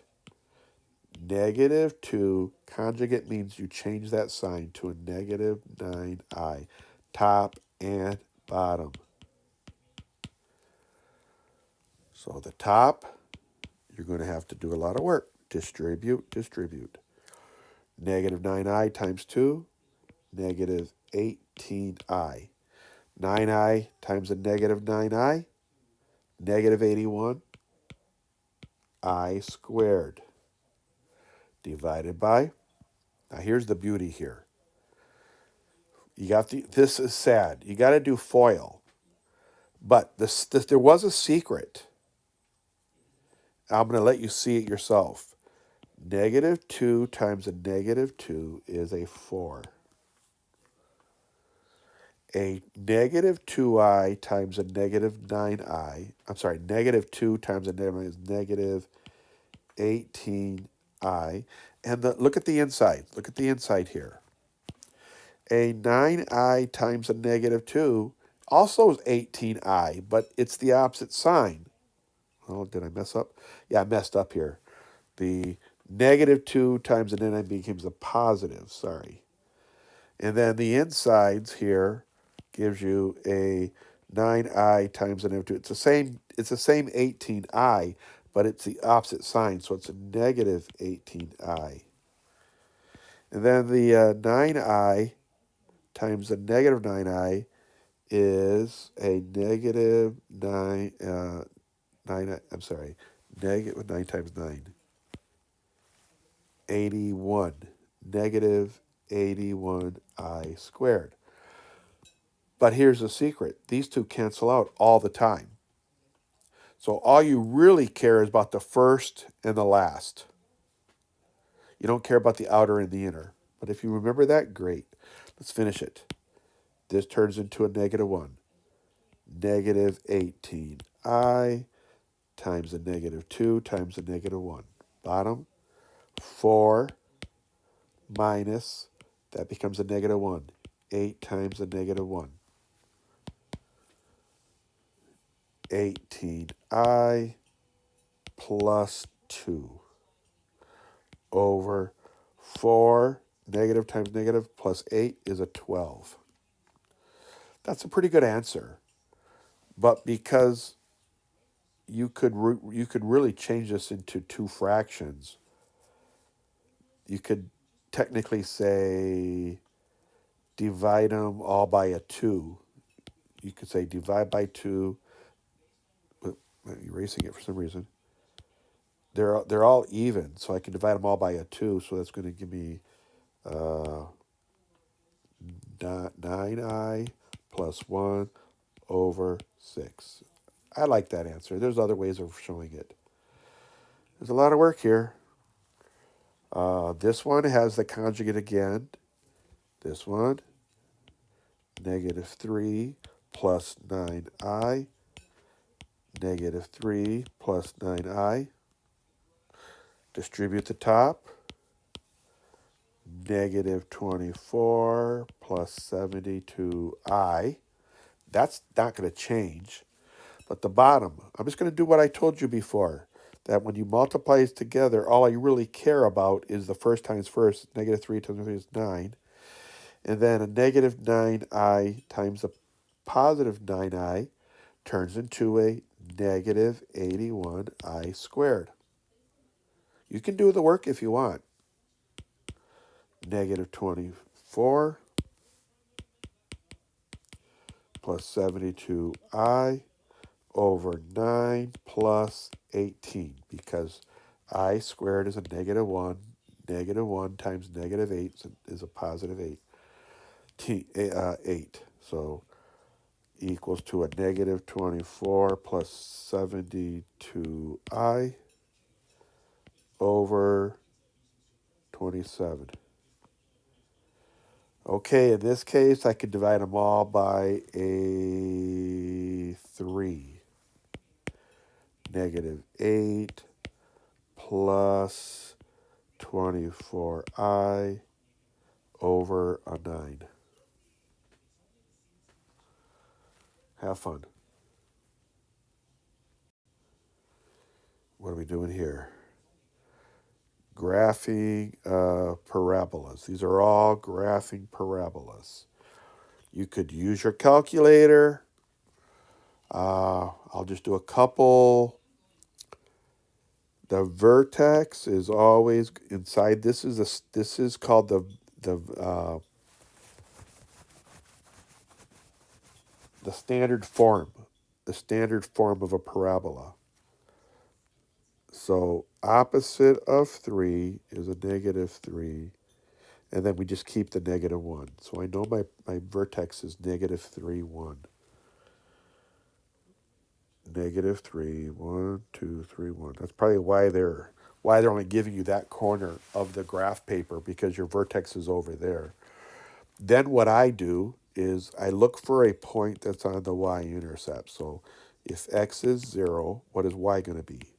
negative 2. Conjugate means you change that sign to a negative 9i. Top and bottom. So the top, you're going to have to do a lot of work. Distribute, distribute. Negative 9i times 2, negative 18i. 9i times a negative 9i, negative 81, I squared. Divided by, now here's the beauty here. You got this is sad. You got to do FOIL. But there was a secret. I'm going to let you see it yourself. Negative 2 times a negative 2 is a 4. A negative 2i times a negative 9i, I'm sorry, negative 2 times a negative 9 is negative 18i. And look at the inside. Look at the inside here. A 9i times a negative 2 also is 18i, but it's the opposite sign. Oh, did I mess up? Yeah, I messed up here. The negative 2 times a 9 becomes a positive, sorry. And then the insides here gives you a 9i times a negative 2. It's the same 18i, but it's the opposite sign, so it's a negative 18i. And then the 9i times the negative 9i is a negative 9, 9, I'm sorry, negative 9 times 9, 81, negative 81i squared. But here's the secret. These two cancel out all the time. So all you really care is about the first and the last. You don't care about the outer and the inner. But if you remember that, great. Let's finish it. This turns into a negative 1. Negative 18i times a negative 2 times a negative 1. Bottom, 4 minus, that becomes a negative 1. 8 times a negative 1. 18i plus 2 over 4 negative times negative plus 8 is a 12. That's a pretty good answer. But because you could really change this into two fractions, you could technically say divide them all by a 2. You could say divide by 2. I'm erasing it for some reason. They're all even, so I can divide them all by a 2. So that's going to give me 9i plus 1 over 6. I like that answer. There's other ways of showing it. There's a lot of work here. This one has the conjugate again. This one, negative 3 plus 9i, negative 3 plus 9i. Distribute the top. Negative 24 plus 72i. That's not going to change. But the bottom, I'm just going to do what I told you before, that when you multiply these together, all I really care about is the first times first. Negative 3 times 3 is 9. And then a negative 9i times a positive 9i turns into a negative 81i squared. You can do the work if you want. Negative 24 plus 72i over 9 plus 18, because I squared is a negative 1. Negative 1 times negative 8 is a positive 8. 8. So equals to a negative 24 plus 72i over 27. Okay, in this case, I could divide them all by a 3. Negative 8 plus 24i over a 9. Have fun. what are we doing here? Graphing parabolas. These are all graphing parabolas. You could use your calculator. I'll just do a couple. The vertex is always inside. This is called the standard form, the standard form of a parabola. So opposite of 3 is a -3, and then we just keep the -1. So I know my vertex is -3, 1. -3, 1, 2, 3, 1. That's probably why they're only giving you that corner of the graph paper, because your vertex is over there. Then what I do is I look for a point that's on the y-intercept. So if x is 0, what is y going to be?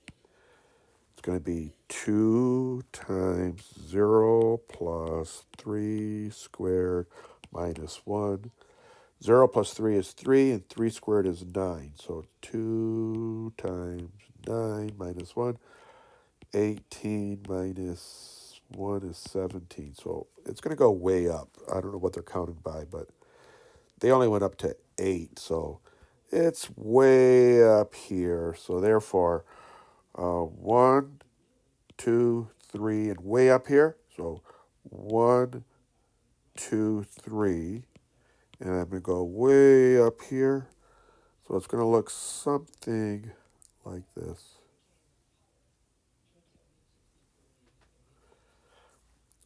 It's going to be 2 times 0 plus 3 squared minus 1. 0 plus 3 is 3, and 3 squared is 9. So 2 times 9 minus 1. 18 minus 1 is 17. So it's going to go way up. I don't know what they're counting by, but they only went up to 8. So it's way up here. So therefore, 1, 2, 3, and way up here. So 1, 2, 3. And I'm going to go way up here. So it's going to look something like this.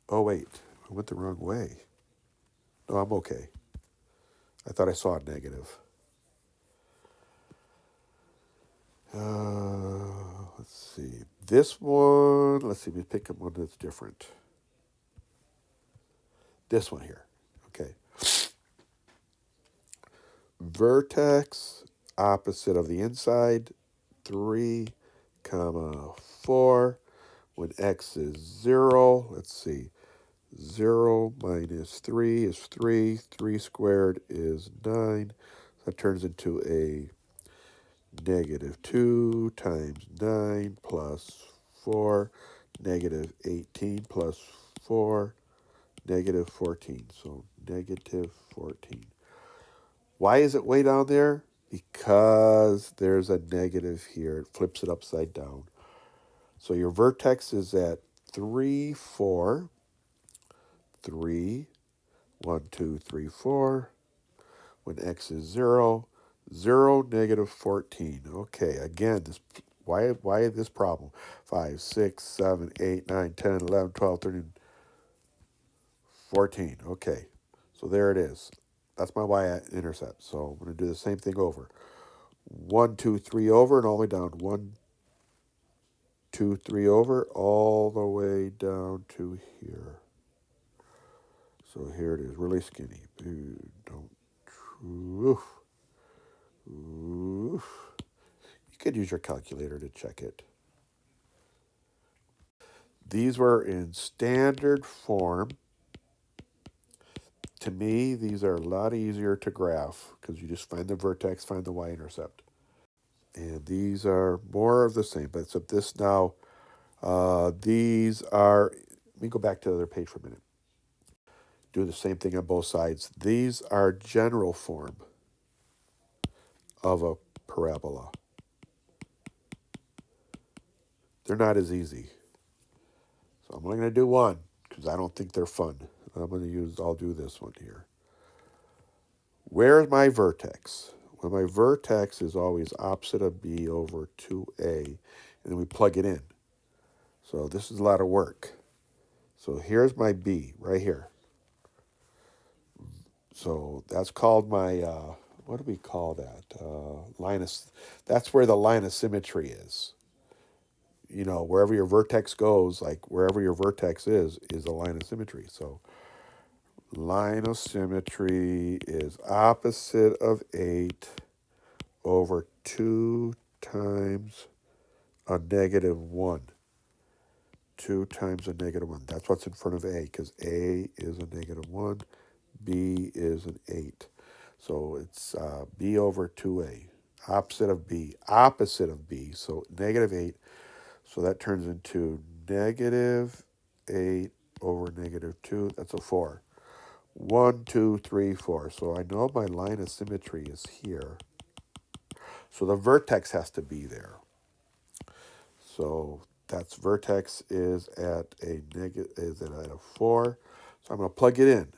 Oh, wait. I went the wrong way. No, I'm okay. I thought I saw a negative. Let's see. This one, let's see, we pick one that's different. This one here. Okay. Vertex, opposite of the inside, 3, comma 4. When x is 0, let's see. 0 minus 3 is 3. 3 squared is 9. That turns into a -2 times 9 plus 4, -18 plus 4, -14. So -14. Why is it way down there? Because there's a negative here. It flips it upside down. So your vertex is at 3, 4, 3, 1, 2, 3, 4. When x is 0, 0, -14. Okay, again, why this problem? 5, 6, 7, 8, 9, 10, 11, 12, 13, 14. Okay, so there it is. That's my y-intercept. So I'm going to do the same thing over. 1, 2, 3 over, and all the way down. 1, 2, 3 over, all the way down to here. So here it is, really skinny. Don't. Oof. Oof. You could use your calculator to check it. These were in standard form. To me, these are a lot easier to graph because you just find the vertex, find the y-intercept. And these are more of the same, but except this now, these are, let me go back to the other page for a minute. Do the same thing on both sides. These are general form of a parabola. They're not as easy. So I'm only going to do one because I don't think they're fun. I'll do this one here. Where's my vertex? Well, my vertex is always opposite of b over 2a, and then we plug it in. So this is a lot of work. So here's my b right here. So that's called my, what do we call that? That's where the line of symmetry is. You know, wherever your vertex goes, like wherever your vertex is a line of symmetry. So line of symmetry is opposite of 8 over 2 times a -1. 2 times a -1. That's what's in front of a, because a is a -1, b is an 8. So it's b over 2a. Opposite of b. Opposite of b. So -8. So that turns into negative 8 over negative 2. That's a 4. 1, 2, 3, 4. So I know my line of symmetry is here. So the vertex has to be there. So that's vertex is at a at a 4. So I'm going to plug it in.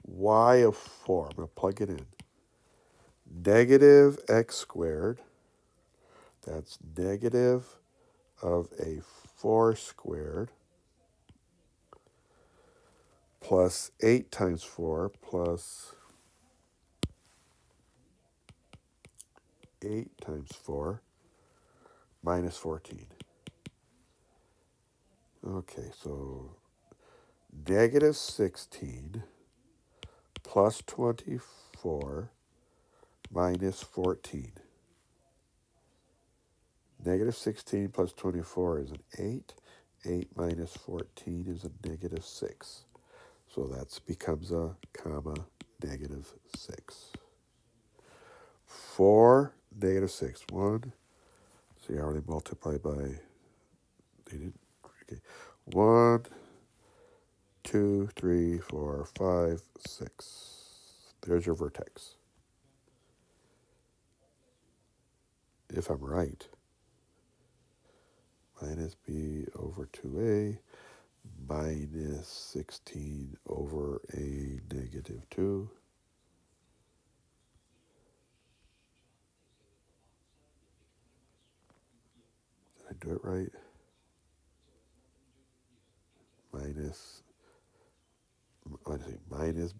Y of 4. I'm going to plug it in. Negative x squared. That's negative of a 4 squared plus 8 times 4 plus 8 times 4 minus 14. Okay, so negative 16 plus 24 minus 14. Negative 16 plus 24 is an 8. 8 minus 14 is a negative 6. So that becomes a comma negative 6. 4, negative 6. 1. See, I already multiplied by... Okay. 1, 2, 3, 4, 5, 6. There's your vertex. If I'm right. Minus b over 2a minus 16 over a negative 2. Did I do it right? Minus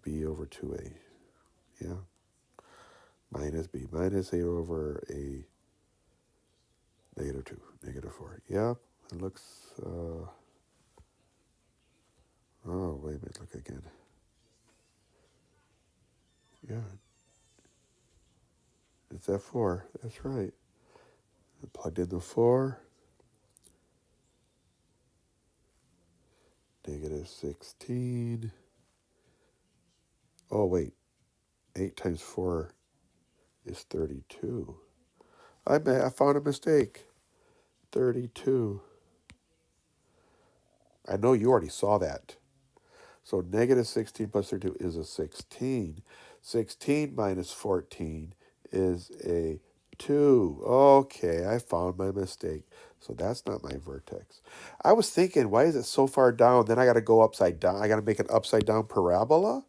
b over 2a. Yeah. Minus b. Minus a over a negative 2. Negative 4. Yeah. It looks... oh, wait a minute. Look again. Yeah. It's that 4. That's right. I plugged in the 4. Negative 16. Oh, wait. 8 times 4 is 32. I found a mistake. 32. I know you already saw that. So negative 16 plus 32 is a 16. 16 minus 14 is a 2. Okay, I found my mistake. So that's not my vertex. I was thinking, why is it so far down? Then I got to go upside down. I got to make an upside down parabola?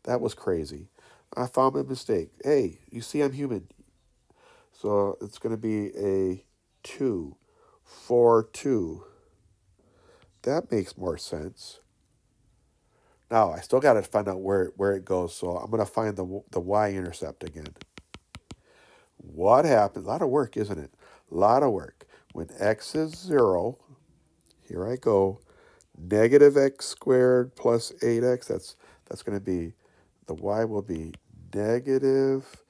That was crazy. I found my mistake. Hey, you see I'm human. So it's going to be a 2. 4, 2. That makes more sense. Now, I still got to find out where it goes, so I'm going to find the y-intercept again. What happens? A lot of work, isn't it? A lot of work. When x is 0, here I go, negative x squared plus 8x, that's going to be, the y will be negative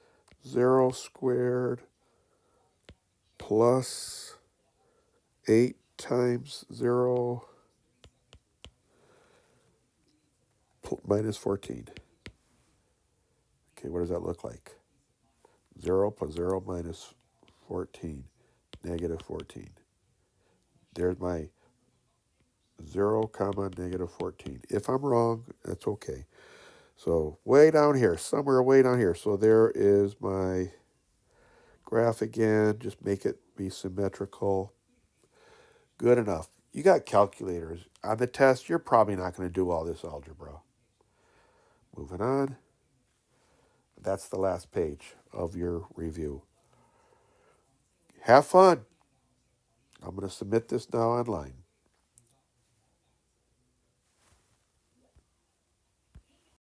0 squared plus 8 times 0 minus 14. Okay, what does that look like? 0 plus 0 minus 14, negative 14. There's my 0 comma negative 14. If I'm wrong, that's okay. So way down here, somewhere way down here. So there is my graph again. Just make it be symmetrical. Good enough. You got calculators. On the test, you're probably not going to do all this algebra. Moving on. That's the last page of your review. Have fun. I'm going to submit this now online.